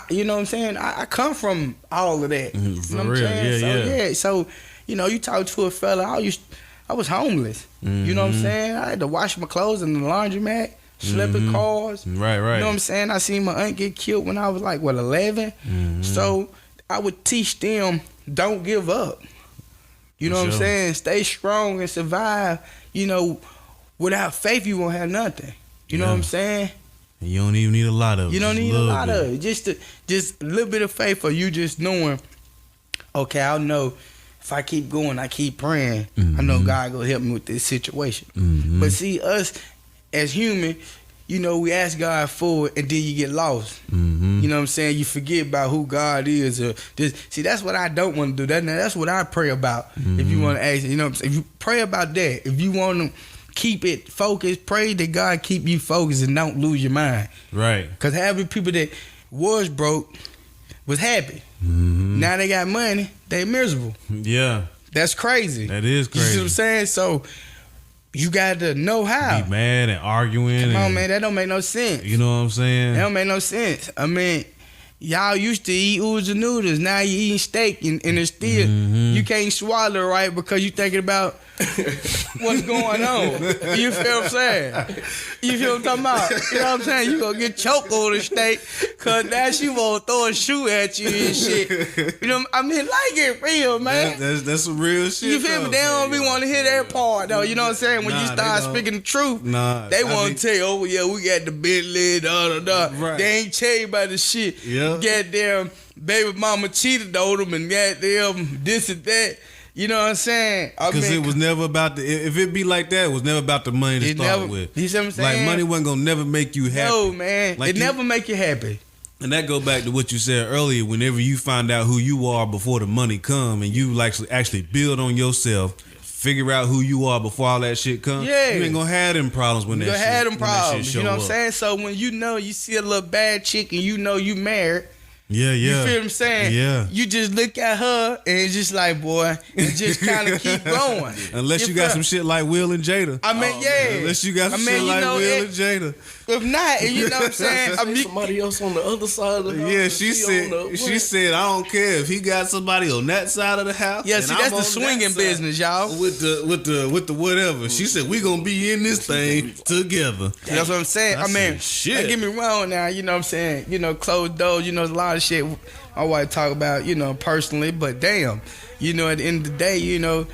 you know what I'm saying? I come from all of that. You For know what I'm real, saying? yeah. So, you know, you talk to a fella, I was homeless. You know what I'm saying? I had to wash my clothes in the laundromat, slept in cars. Right. You know what I'm saying? I seen my aunt get killed when I was like, 11? So I would teach them, don't give up. You know what I'm sure. saying? Stay strong and survive. You know, without faith, you won't have nothing. You know what I'm saying? You don't even need a lot of it. You don't Just need a little lot bit. of it. Just a little bit of faith, or you just knowing, okay, I'll know if I keep going, I keep praying, I know God gonna help me with this situation. But see, us as human, you know, we ask God for it and then you get lost. You know what I'm saying? You forget about who God is. Or just, see, that's what I don't want to do. That's what I pray about. If you want to ask, you know what I'm saying? If you pray about that, if you want to keep it focused, pray that God keep you focused and don't lose your mind. Right. Because half the people that was broke was happy. Now they got money, they miserable. Yeah. That's crazy. That is You see crazy. what I'm saying? So you got to know how. Be mad and arguing. Come on, and- man. That don't make no sense. You know what I'm saying? That don't make no sense. I mean, y'all used to eat oodles and noodles. Now you eating steak, and it's still, you can't swallow it right because you thinking about what's going on. You feel what I'm saying? You feel what I'm talking about? You know what I'm saying? You gonna get choked on the steak because now she wanna throw a shoe at you and shit. You know, I mean, like it real, man. That's some real shit. You feel me? though. They don't be want to hear that part though. You know what I'm saying? When you Nah, start they don't. speaking the truth, Nah, they I want mean- to tell you, oh yeah, we got the Bentley, da. Right. They ain't tell you about the shit. Yeah. Goddamn baby mama cheated on them and goddamn this and that. You know what I'm saying? Because it was never about if it be like that, it was never about the money to start with. You see what I'm saying? Like money wasn't gonna never make you happy. No, man. Like it never make you happy. And that go back to what you said earlier. Whenever you find out who you are before the money come, and you actually build on yourself, figure out who you are before all that shit comes. Yeah, you ain't gonna have them problems when that shit. You have them problems. You know what I'm saying? So when you see a little bad chick and you know you married. Yeah. You feel what I'm saying? Yeah. You just look at her and it's just like, boy, and just kind of keep going. Unless you got some shit like Will and Jada. I mean, yeah. Unless you got some shit like Will and Jada. If not, and you know what I'm saying? I mean, somebody else on the other side of the house. Yeah, she said, I don't care if he got somebody on that side of the house. Yeah, see, that's the swinging business, y'all. With the whatever. She said, we gonna be in this thing together. That's what I'm saying. I mean, don't get me wrong now, you know what I'm saying? You know, closed doors, you know, there's a lot of shit my wife talk about, you know, personally, but damn, you know, at the end of the day, you know,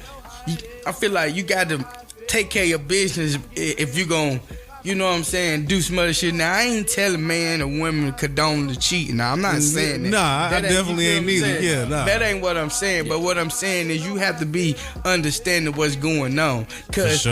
I feel like you got to take care of your business if you gonna, you know what I'm saying, do some other shit. Now, I ain't telling man or women to condone the cheating. Now, I'm not saying that. Nah, I definitely ain't either. Yeah, nah. That ain't what I'm saying. But what I'm saying is you have to be understanding what's going on. Because,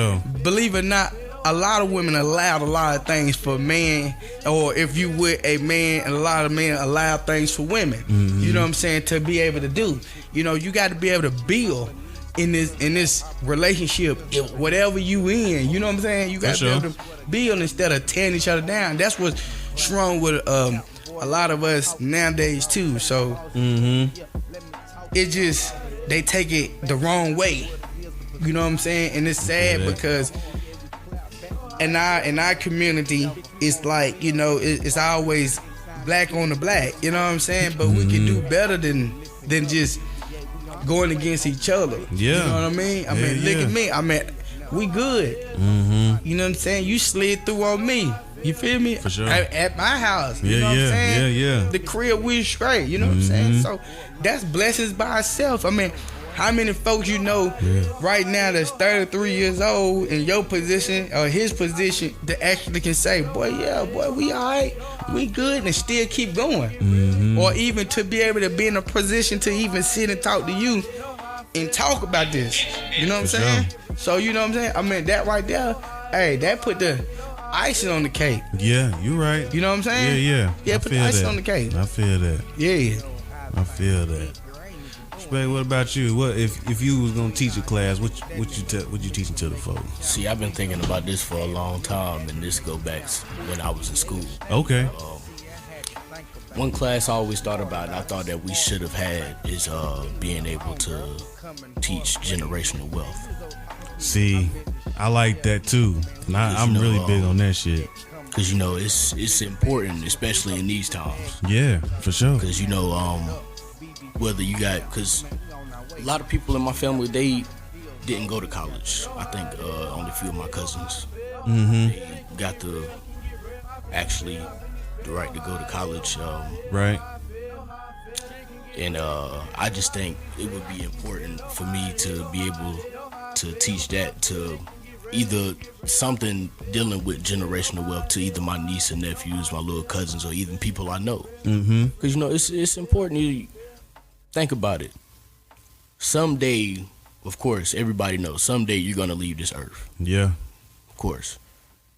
believe it or not, a lot of women allowed a lot of things for men, or if you would, a man, and a lot of men allow things for women. Mm-hmm. You know what I'm saying? To be able to do. You know, you got to be able to build in this relationship, whatever you in. You know what I'm saying? You got to be able to build instead of tearing each other down. That's what's wrong with a lot of us nowadays too. So it just, they take it the wrong way. You know what I'm saying? And it's sad because in our community, it's like, you know, it's always black on the black. You know what I'm saying? But we can do better than just going against each other. Yeah. You know what I mean? I mean, look at me. I mean, we good. You know what I'm saying? You slid through on me. You feel me? For sure. At my house. You know what I'm saying? Yeah. The crib, we straight. You know what I'm saying? So that's blessings by itself. I mean, how many folks you know right now that's 33 years old in your position or his position that actually can say, boy, we all right, we good, and still keep going. Or even to be able to be in a position to even sit and talk to you and talk about this. You know what I'm saying? So, you know what I'm saying? I mean, that right there, hey, that put the icing on the cake. Yeah, you right. You know what I'm saying? Yeah. Put the icing on the cake. I feel that. Yeah. I feel that. Respect, what about you? What if you was gonna teach a class? What you teaching to the folks? See, I've been thinking about this for a long time, and this go back when I was in school. Okay. One class I always thought about, and I thought that we should have had, is being able to teach generational wealth. See, I like that too. I'm really big on that shit. Cause you know it's important, especially in these times. Yeah, for sure. Cause you know whether you got, cause a lot of people in my family, they didn't go to college. I think only a few of my cousins they got the right to go to college. Right. And I just think it would be important for me to be able to teach that to either something dealing with generational wealth to either my niece and nephews, my little cousins, or even people I know. Because you know it's important. You think about it. Someday, of course, everybody knows someday you're gonna leave this earth. Yeah, of course.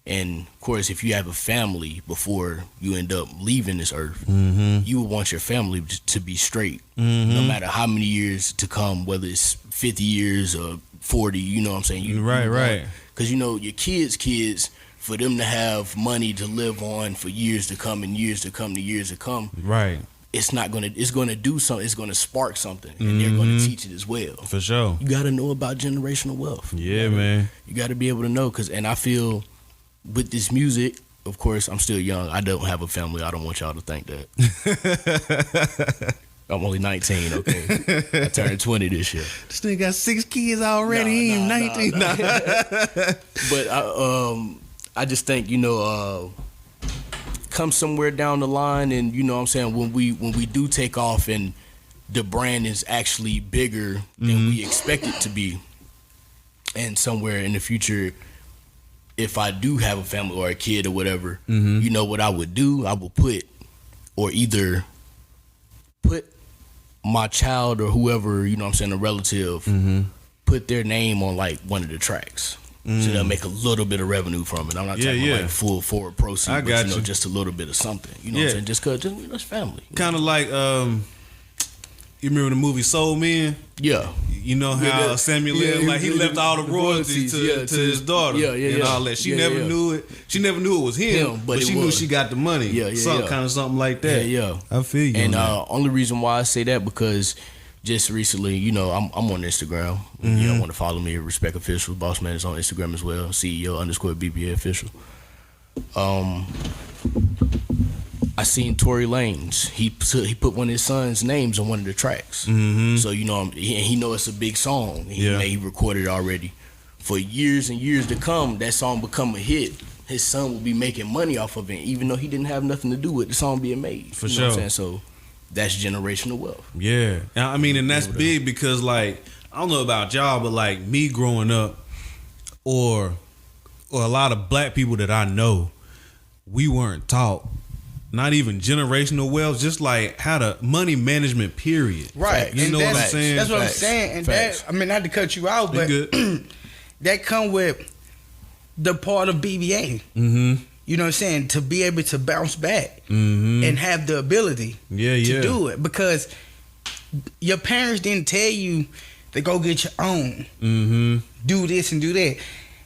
And of course, if you have a family before you end up leaving this earth, you would want your family to be straight, no matter how many years to come, whether it's 50 years or 40. You know what I'm saying? Right. Because you know your kids, for them to have money to live on for years to come and years to come to years to come. Right. It's gonna do something. It's gonna spark something, and they're gonna teach it as well. For sure. You gotta know about generational wealth. Yeah, man. You gotta be able to know, and I feel with this music, of course, I'm still young. I don't have a family. I don't want y'all to think that. I'm only 19, okay? I turned 20 this year. This nigga got 6 kids already. He's 19. Nah. But I just think, you know, come somewhere down the line, and you know what I'm saying, when we do take off and the brand is actually bigger than we expect it to be, and somewhere in the future, if I do have a family or a kid or whatever, you know what I would do? I will either put my child or whoever, you know what I'm saying, a relative, put their name on like one of the tracks. So they'll make a little bit of revenue from it. I'm not talking about like full forward proceeds, I got but you. just a little bit of something. You know what I'm saying? Just cause that's family. Kind of like you remember the movie Soul Men? Yeah. You know how Samuel L. like he left all the royalties to his daughter and all that. She never knew it. She never knew it was him, but she knew she got the money. Kind of something like that. Yeah. I feel you. And only reason why I say that because just recently, you know, I'm on Instagram. You don't want to follow me, Respec Official. Boss Man is on Instagram as well. CEO_BBA Official. I seen Tory Lanez. He put one of his son's names on one of the tracks. So you know, he know it's a big song. He recorded it already. For years and years to come, that song become a hit. His son will be making money off of it, even though he didn't have nothing to do with the song being made. For you know sure. What I'm saying? So that's generational wealth. Yeah, I mean, and that's big because like I don't know about y'all, but like me growing up, or a lot of black people that I know, we weren't taught. Not even generational wealth, just like how to money management, period. Right. You know what I'm saying? That's what I'm saying. And that, I mean, not to cut you out, but that come with the part of BBA. You know what I'm saying? To be able to bounce back and have the ability to do it. Because your parents didn't tell you to go get your own. Do this and do that.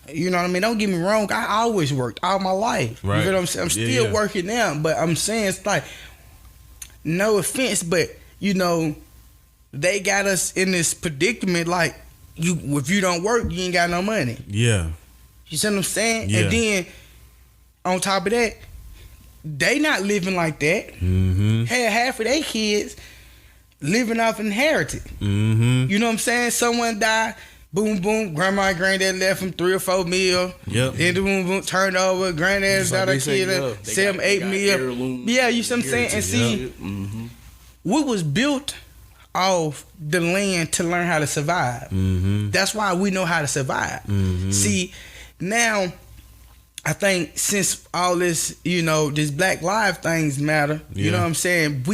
You know what I mean? Don't get me wrong. I always worked all my life. Right. You know what I'm saying? I'm still working now, but I'm saying it's like, no offense, but you know, they got us in this predicament. Like, if you don't work, you ain't got no money. Yeah. You see what I'm saying? Yeah. And then on top of that, they not living like that. Hell, half of their kids living off inherited. You know what I'm saying? Someone died. Boom, boom. Grandma and granddad left him 3 or 4 mil. Yep. Then the boom, boom, turned over. Granddad's got a kid, 7, 8 mil. Yeah, you see what I'm saying? And see, we was built off the land to learn how to survive. That's why we know how to survive. See, now, I think since all this, you know, this Black Lives things matter, you know what I'm saying?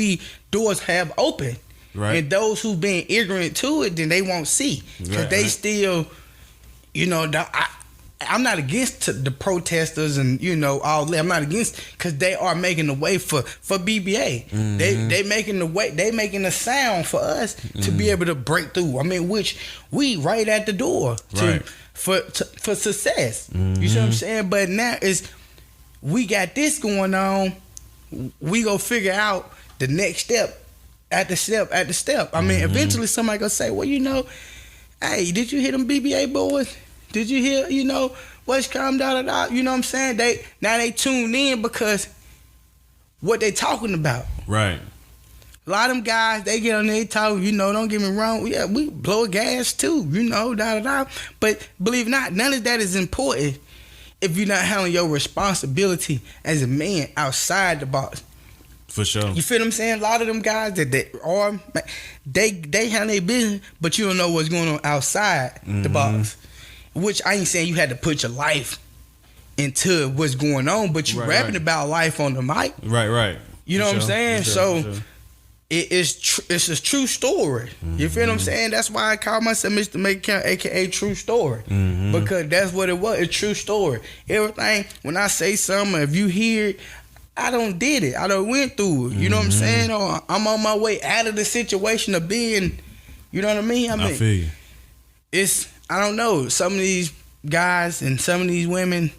Doors have opened. Right. And those who've been ignorant to it, then they won't see. Because they still, you know, I'm not against the protesters and, you know, all that. I'm not against, because they are making the way for BBA. They making the way, they making the sound for us to be able to break through. I mean, which we right at the door for success. You see what I'm saying? But now we got this going on. We go figure out the next step. At the step. I mean, eventually somebody gonna say, well, you know, hey, did you hear them BBA boys? Did you hear, you know, what's come da da da? You know what I'm saying? They tune in because what they talking about. Right. A lot of them guys, they get on there talking, you know, don't get me wrong, yeah, we blow gas too, you know, da da da. But believe it or not, none of that is important if you're not handling your responsibility as a man outside the box. For sure. You feel what I'm saying? A lot of them guys they handle their business, but you don't know what's going on outside the box. Which I ain't saying you had to put your life into what's going on, but you rapping about life on the mic. Right. You know what I'm saying? So it's a true story. You feel what I'm saying? That's why I call myself Mr. Make Count, aka True Story. Because that's what it was, a true story. Everything, when I say something, if you hear it, I don't did it. I done went through it. You know what I'm saying? Or I'm on my way out of the situation of being, you know what I mean? I feel you. I don't know, some of these guys and some of these women,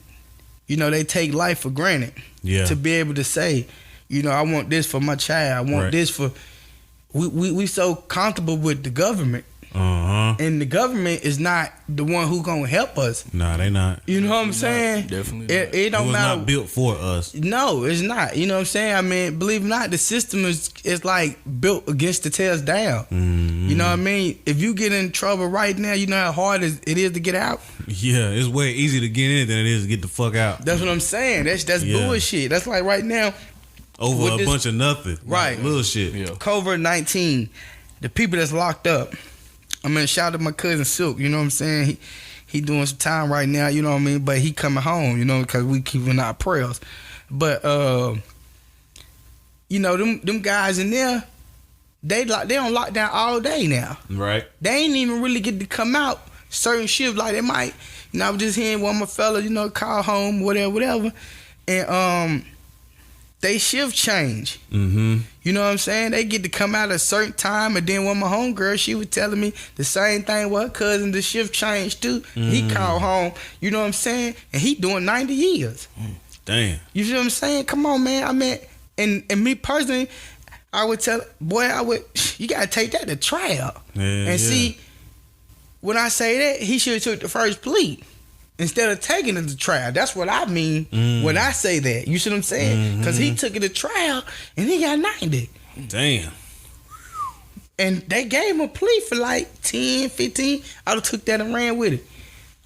you know, they take life for granted. Yeah. To be able to say, you know, I want this for my child. I want this for, we so comfortable with the government. And the government is not the one who gonna help us. Nah, they not. You know what I'm saying? Definitely. It don't matter. Not built for us. No, it's not. You know what I'm saying? I mean, believe it or not, the system is like built against to tear us down. You know what I mean? If you get in trouble right now, you know how hard it is to get out. Yeah, it's way easier to get in than it is to get the fuck out. That's what I'm saying. That's bullshit. That's like right now. Over a bunch of nothing. Right. Like little shit. Yeah. COVID-19, the people that's locked up. I mean, shout out to my cousin Silk, you know what I'm saying? He doing some time right now, you know what I mean? But he coming home, you know, because we keeping our prayers. But, you know, them guys in there, they on lockdown all day now. Right. They ain't even really get to come out certain shifts. Like they might, I was just hearing one of my fellas, call home, whatever. And they shift change. Mm-hmm. You know what I'm saying? They get to come out at a certain time, and then one of my homegirls, she was telling me the same thing with her cousin. The shift changed too. Mm-hmm. He called home. You know what I'm saying? And he doing 90 years. Damn. You see what I'm saying? Come on, man. I mean, and me personally, I would tell you gotta take that to trial. Yeah, See, when I say that, he should have took the first plea instead of taking it to trial. That's what I mean when I say that. You see what I'm saying? Because he took it to trial and he got 90. Damn. And they gave him a plea for like 10, 15. I would have took that and ran with it.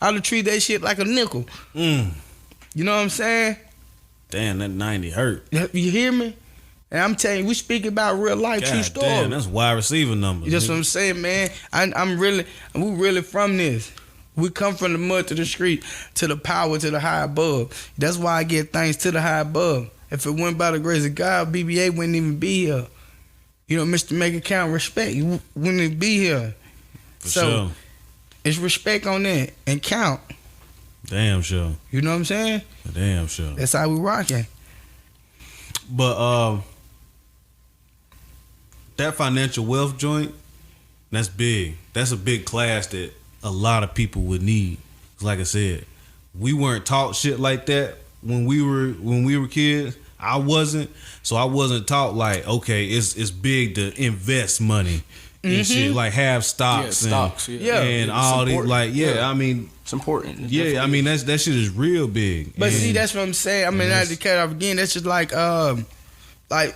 I would have treated that shit like a nickel. You know what I'm saying? Damn, that 90 hurt. You hear me? And I'm telling you, we speak about real life, true story. Damn, that's wide receiver numbers. That's what I'm saying, man. We really from this. We come from the mud to the street, to the power, to the high above. That's why I give thanks to the high above. If it went by the grace of God, BBA wouldn't even be here. Mr. Make It Count, respect. You wouldn't even be here. For sure. It's respect on that and count. Damn sure. You know what I'm saying? Damn sure. That's how we rocking. But that financial wealth joint, that's big. That's a big class that a lot of people would need. Like I said, we weren't taught shit like that when we were kids. I wasn't, so I wasn't taught like, okay, it's big to invest money and shit, like have stocks, and all these, like, I mean, it's important. I mean that shit is real big. But see, that's what I'm saying. I mean, not to cut off again. That's just like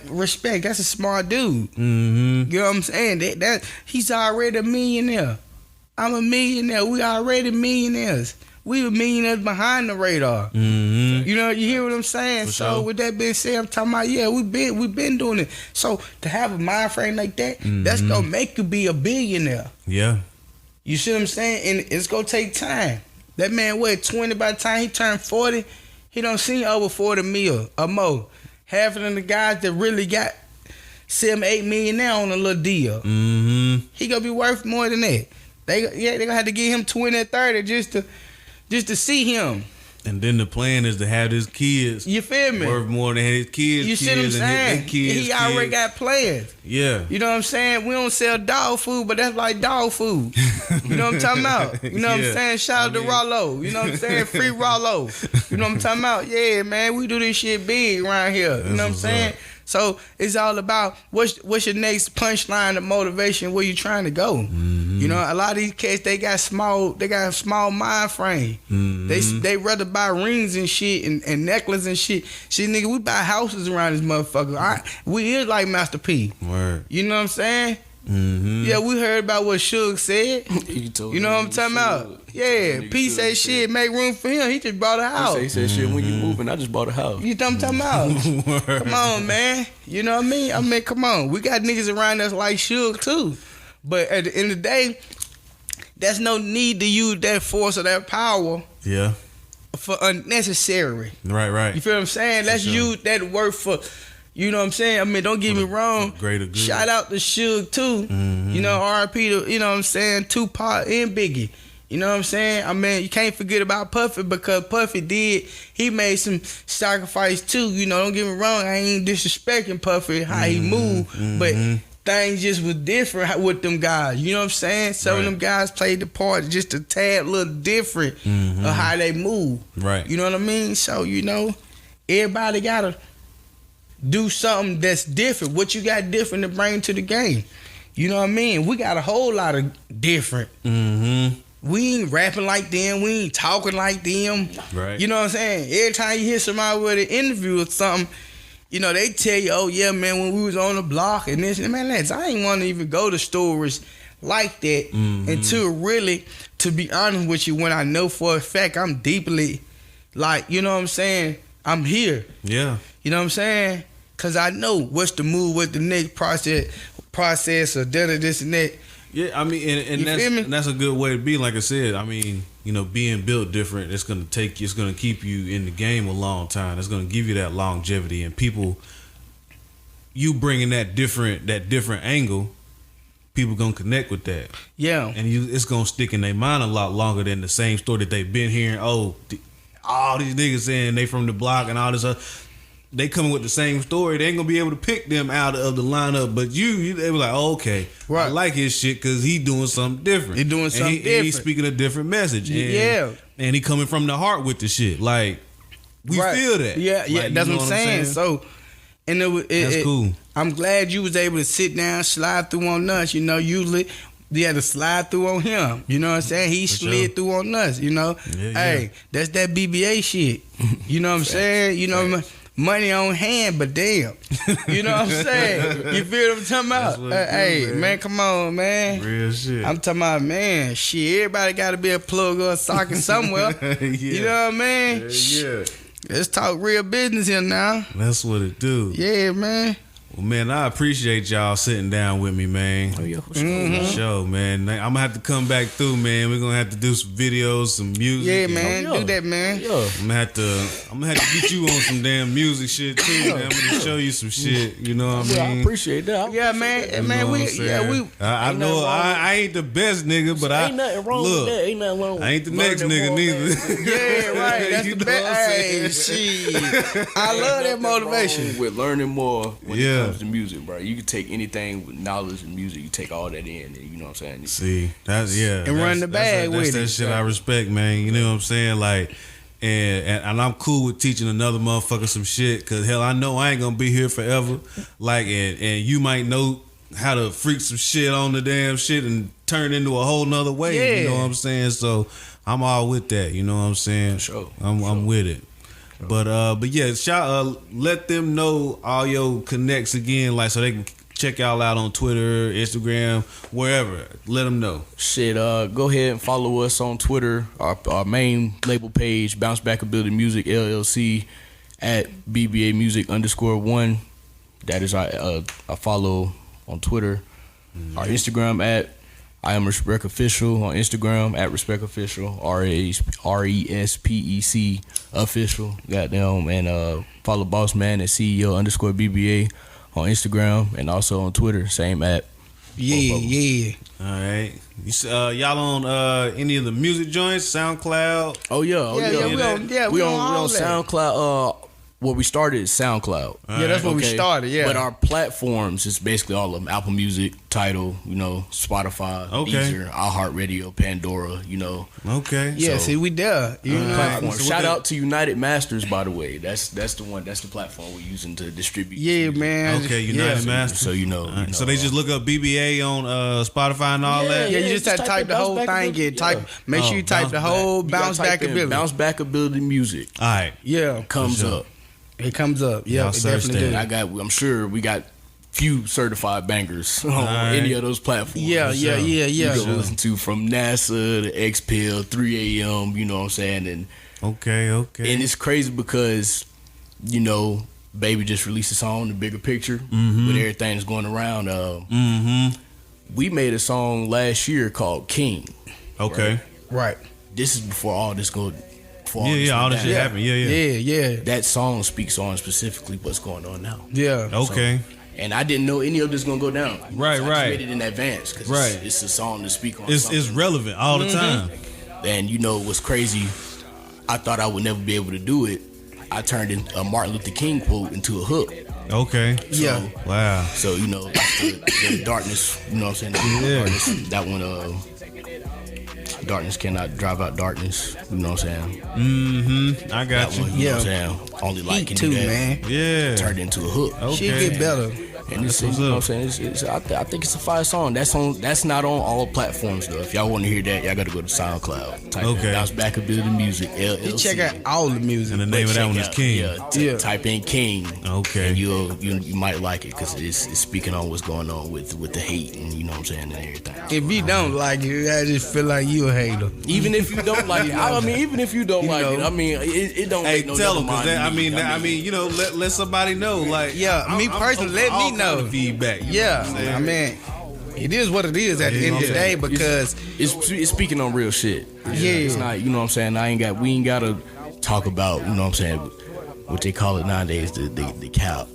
Respect. That's a smart dude. Mm-hmm. You know what I'm saying? That he's already a millionaire. I'm a millionaire. We already millionaires. We were millionaires behind the radar. Mm-hmm. You hear what I'm saying? For so sure. with that being said, I'm talking about we've been doing it. So to have a mind frame like that, that's gonna make you be a billionaire. Yeah. You see what I'm saying? And it's gonna take time. That man 20 by the time he turned 40, he don't see over 40 mil or more. Half of them the guys that really got 7-8 million now on a little deal. Mm-hmm. He gonna be worth more than that. They gonna have to give him 20 or 30 just to see him. And then the plan is to have his kids. You feel me? Worth more than his kids. You see what I'm saying? He already got plans. Yeah. You know what I'm saying? We don't sell dog food, but that's like dog food. You know what I'm talking about? You know what I'm saying? Shout out to Rollo. You know what I'm saying? Free Rollo. You know what I'm talking about? Yeah, man. We do this shit big around here. You know what I'm saying? So it's all about what's your next punchline of motivation, where you trying to go. Mm-hmm. A lot of these cats, they got a small mind frame. Mm-hmm. They rather buy rings and shit and necklaces and shit. Shit, nigga, we buy houses around this motherfucker. We is like Master P. Word. You know what I'm saying? Mm-hmm. Yeah, we heard about what Suge said. You know what I'm talking about? Yeah, P said shit, make room for him. He just bought a house. He said shit, when you moving, I just bought a house. You know what I'm talking about? Come on, man. You know what I mean? I mean, come on. We got niggas around us like Suge too. But at the end of the day, there's no need to use that force or that power for unnecessary. Right. You feel what I'm saying? Let's use that word for, you know what I'm saying? I mean, don't get me wrong. Greater good. Shout out to Suge too. Mm-hmm. R.I.P. to, you know what I'm saying, Tupac and Biggie. You know what I'm saying? I mean, you can't forget about Puffy, because Puffy he made some sacrifice too. Don't get me wrong. I ain't disrespecting Puffy, how he moved, but things just was different with them guys. You know what I'm saying? Some of them guys played the part just a tad little different of how they move. Right. You know what I mean? So, everybody gotta do something that's different. What you got different to bring to the game? You know what I mean? We got a whole lot of different. Mm-hmm. We ain't rapping like them. We ain't talking like them. Right. You know what I'm saying? Every time you hear somebody with an interview or something, they tell you, oh yeah, man, when we was on the block and this, man, I ain't want to even go to stores like that until really, to be honest with you, when I know for a fact I'm deeply, like, you know what I'm saying? I'm here. Yeah. You know what I'm saying? Because I know what's the move, what's the next process or this and that. Yeah, I mean, and that's a good way to be. Like I said, I mean, being built different, it's gonna keep you in the game a long time. It's gonna give you that longevity, and people you bringing that different angle, people gonna connect with that. Yeah. And it's gonna stick in their mind a lot longer than the same story that they've been hearing. Oh, all these niggas saying they from the block and all this other. They coming with the same story. They ain't gonna be able to pick them out of the lineup. But they were like, oh, okay, right. I like his shit because he doing something different. He doing something different. And he's speaking a different message. And, and he coming from the heart with the shit. Like we feel that. Yeah, like, that's what I'm saying. So, and that's cool. I'm glad you was able to sit down, slide through on us. You know, usually you had to slide through on him. You know what I'm saying? He slid through on us. You know, hey, that's that BBA shit. You know what I'm saying? You know. Money on hand, but damn. You know what I'm saying? You feel what I'm talking about? Hey, man, come on, man. Real shit. I'm talking about, man, shit, everybody got to be a plug or a socket somewhere. You know what I mean? Yeah. Let's talk real business here now. That's what it do. Yeah, man. Well, man, I appreciate y'all sitting down with me, man. Oh, yeah, for sure. Man. I'm gonna have to come back through, man. We're gonna have to do some videos, some music. Yeah, man. Do that, man. Yeah. I'm gonna have to get you on some damn music shit too, man. I'm gonna show you some shit. You know what I mean? I appreciate that. Yeah, man. I know I ain't the best nigga, but ain't nothing wrong with that. Ain't nothing wrong with I ain't the next nigga neither. Yeah, right. That's the best. Hey, shit. I love that motivation. With learning more when it comes to music, bro. You can take anything with knowledge and music, you take all that in, and you know what I'm saying? See, that's and run the bag with it. That's that shit I respect, man. You know what I'm saying? Like, and I'm cool with teaching another motherfucker some shit, cause hell, I know I ain't gonna be here forever. Like, and you might know how to freak some shit on the damn shit and turn it into a whole nother way. Yeah. You know what I'm saying? So I'm all with that. You know what I'm saying? Sure. I'm with it. But yeah, let them know all your connects again, like so they can check y'all out on Twitter, Instagram, wherever. Let them know. Shit, go ahead and follow us on Twitter. Our main label page, Bounce Back Ability Music LLC, at BBA Music _1. That is our follow on Twitter. Mm-hmm. Our Instagram at I am Respec Official on Instagram at Respec Official, RESPEC Official. Goddamn, and follow Boss Man at CEO _BBA on Instagram and also on Twitter, same at. Yeah. All right. Y'all on any of the music joints, SoundCloud? Oh yeah. We on SoundCloud. What we started is SoundCloud. Yeah, that's what we started, yeah. But our platforms is basically all of them. Apple Music, Tidal, Spotify, Deezer, iHeartRadio, Pandora, Okay. Yeah, see, we there. Platform. Shout out to United Masters, by the way. That's the one. That's the platform we're using to distribute. Yeah, man. Okay, United Masters. So so they just look up BBA on Spotify and all that? Yeah, you just have to type the whole thing. Make sure you type the whole Bounce Back Ability. Bounce Back Ability Music. All right. Yeah. Comes up. It comes up. Yeah, it definitely do. I'm sure we got few certified bangers on any of those platforms. Yeah. You can listen to from NASA to XPL, 3 a.m., you know what I'm saying? And Okay. And it's crazy because, Baby just released a song, The Bigger Picture, with everything that's going around. We made a song last year called King. Okay. Right. This is before all this goes. All this shit happened. Yeah. That song speaks on specifically what's going on now. Yeah. Okay. And I didn't know any of this gonna go down. Right. I made it in advance because it's a song to speak on. It's relevant all the time. And what's crazy? I thought I would never be able to do it. I turned a Martin Luther King quote into a hook. Okay. Yeah. Wow. So the darkness. You know what I'm saying? Yeah. Darkness, that one. Darkness cannot drive out darkness. You know what I'm saying? I got you. You know what I'm saying? Only light can too, do that. man. Yeah. Turned into a hook. Okay. She get better. And it's, you know what I'm saying? I think it's a fire song. That's not on all platforms though. If y'all want to hear that, y'all got to go to SoundCloud. Type in Bounce Back Ability Music LLC. You check out all the music. And the name of that one is King. Yeah. Type in King. Okay. And you might like it because it's speaking on what's going on with the hate and you know what I'm saying and everything. If you don't like it, I just feel like you a hater. Even if you don't like it, even if you don't like it, it don't. Hey, make no tell them because let somebody know. Like, me personally, let me know feedback. Yeah, it is what it is at the end of the day because it's speaking on real shit. It's not, you know what I'm saying. We ain't gotta talk about, you know what I'm saying, what they call it nowadays, the cap.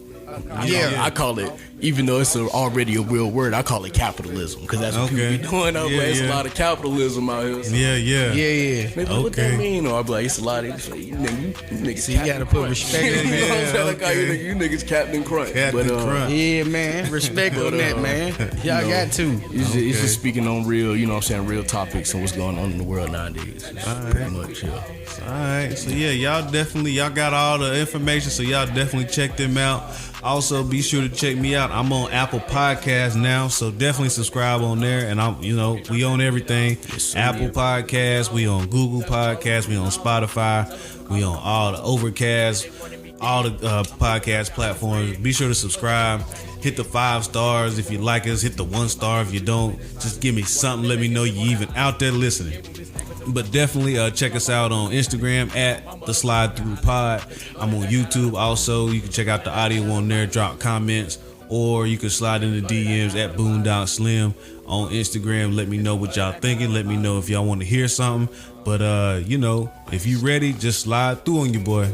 I call it, even though it's already a real word, I call it capitalism because that's what people be doing out there. It's a lot of capitalism out here. So. Yeah. Maybe what that mean? Or I'll be like, it's a lot of you niggas. So you gotta put respect on You know what I'm that. saying? Like how you niggas Captain Crunch. But Yeah, man. Respect on that, man. Y'all got to. It's just speaking on real, you know what I'm saying, real topics and what's going on in the world nowadays. Pretty much, yeah. Alright, so yeah, y'all got all the information, so y'all definitely check them out. Also, be sure to check me out. I'm on Apple Podcasts now, so definitely subscribe on there. And we on everything. Apple Podcasts, we on Google Podcasts, we on Spotify, we on all the Overcast, all the podcast platforms. Be sure to subscribe. Hit the 5 stars if you like us. Hit the 1 star if you don't. Just give me something. Let me know you even out there listening. But definitely check us out on Instagram at the Slide Through Pod. I'm on YouTube also. You can check out the audio on there, drop comments, or you can slide in the DMs at Boondock Slim on Instagram. Let me know what y'all thinking. Let me know if y'all want to hear something. But if you ready, just slide through on your boy.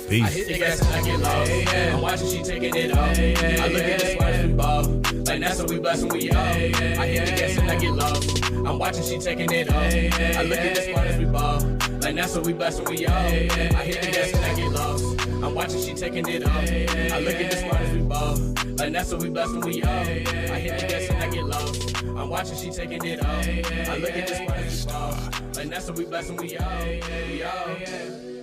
Peace. I hit the gas and I get low. I'm watching she taking it off. I look at the spot as we ball. Like NASA, we blessing, we all. I hit the gas and I get low. I'm watching she taking it off. I look at the spot as we ball. Like NASA, we blessing, we all. I hit the gas and I get lost. I'm watching she taking it off. I look at the spot as we ball. Like NASA, we blessing, we all. I hit the gas and I get lost. I'm watching she taking it off. I look at the spot as we ball. Like NASA, we blessing, we all.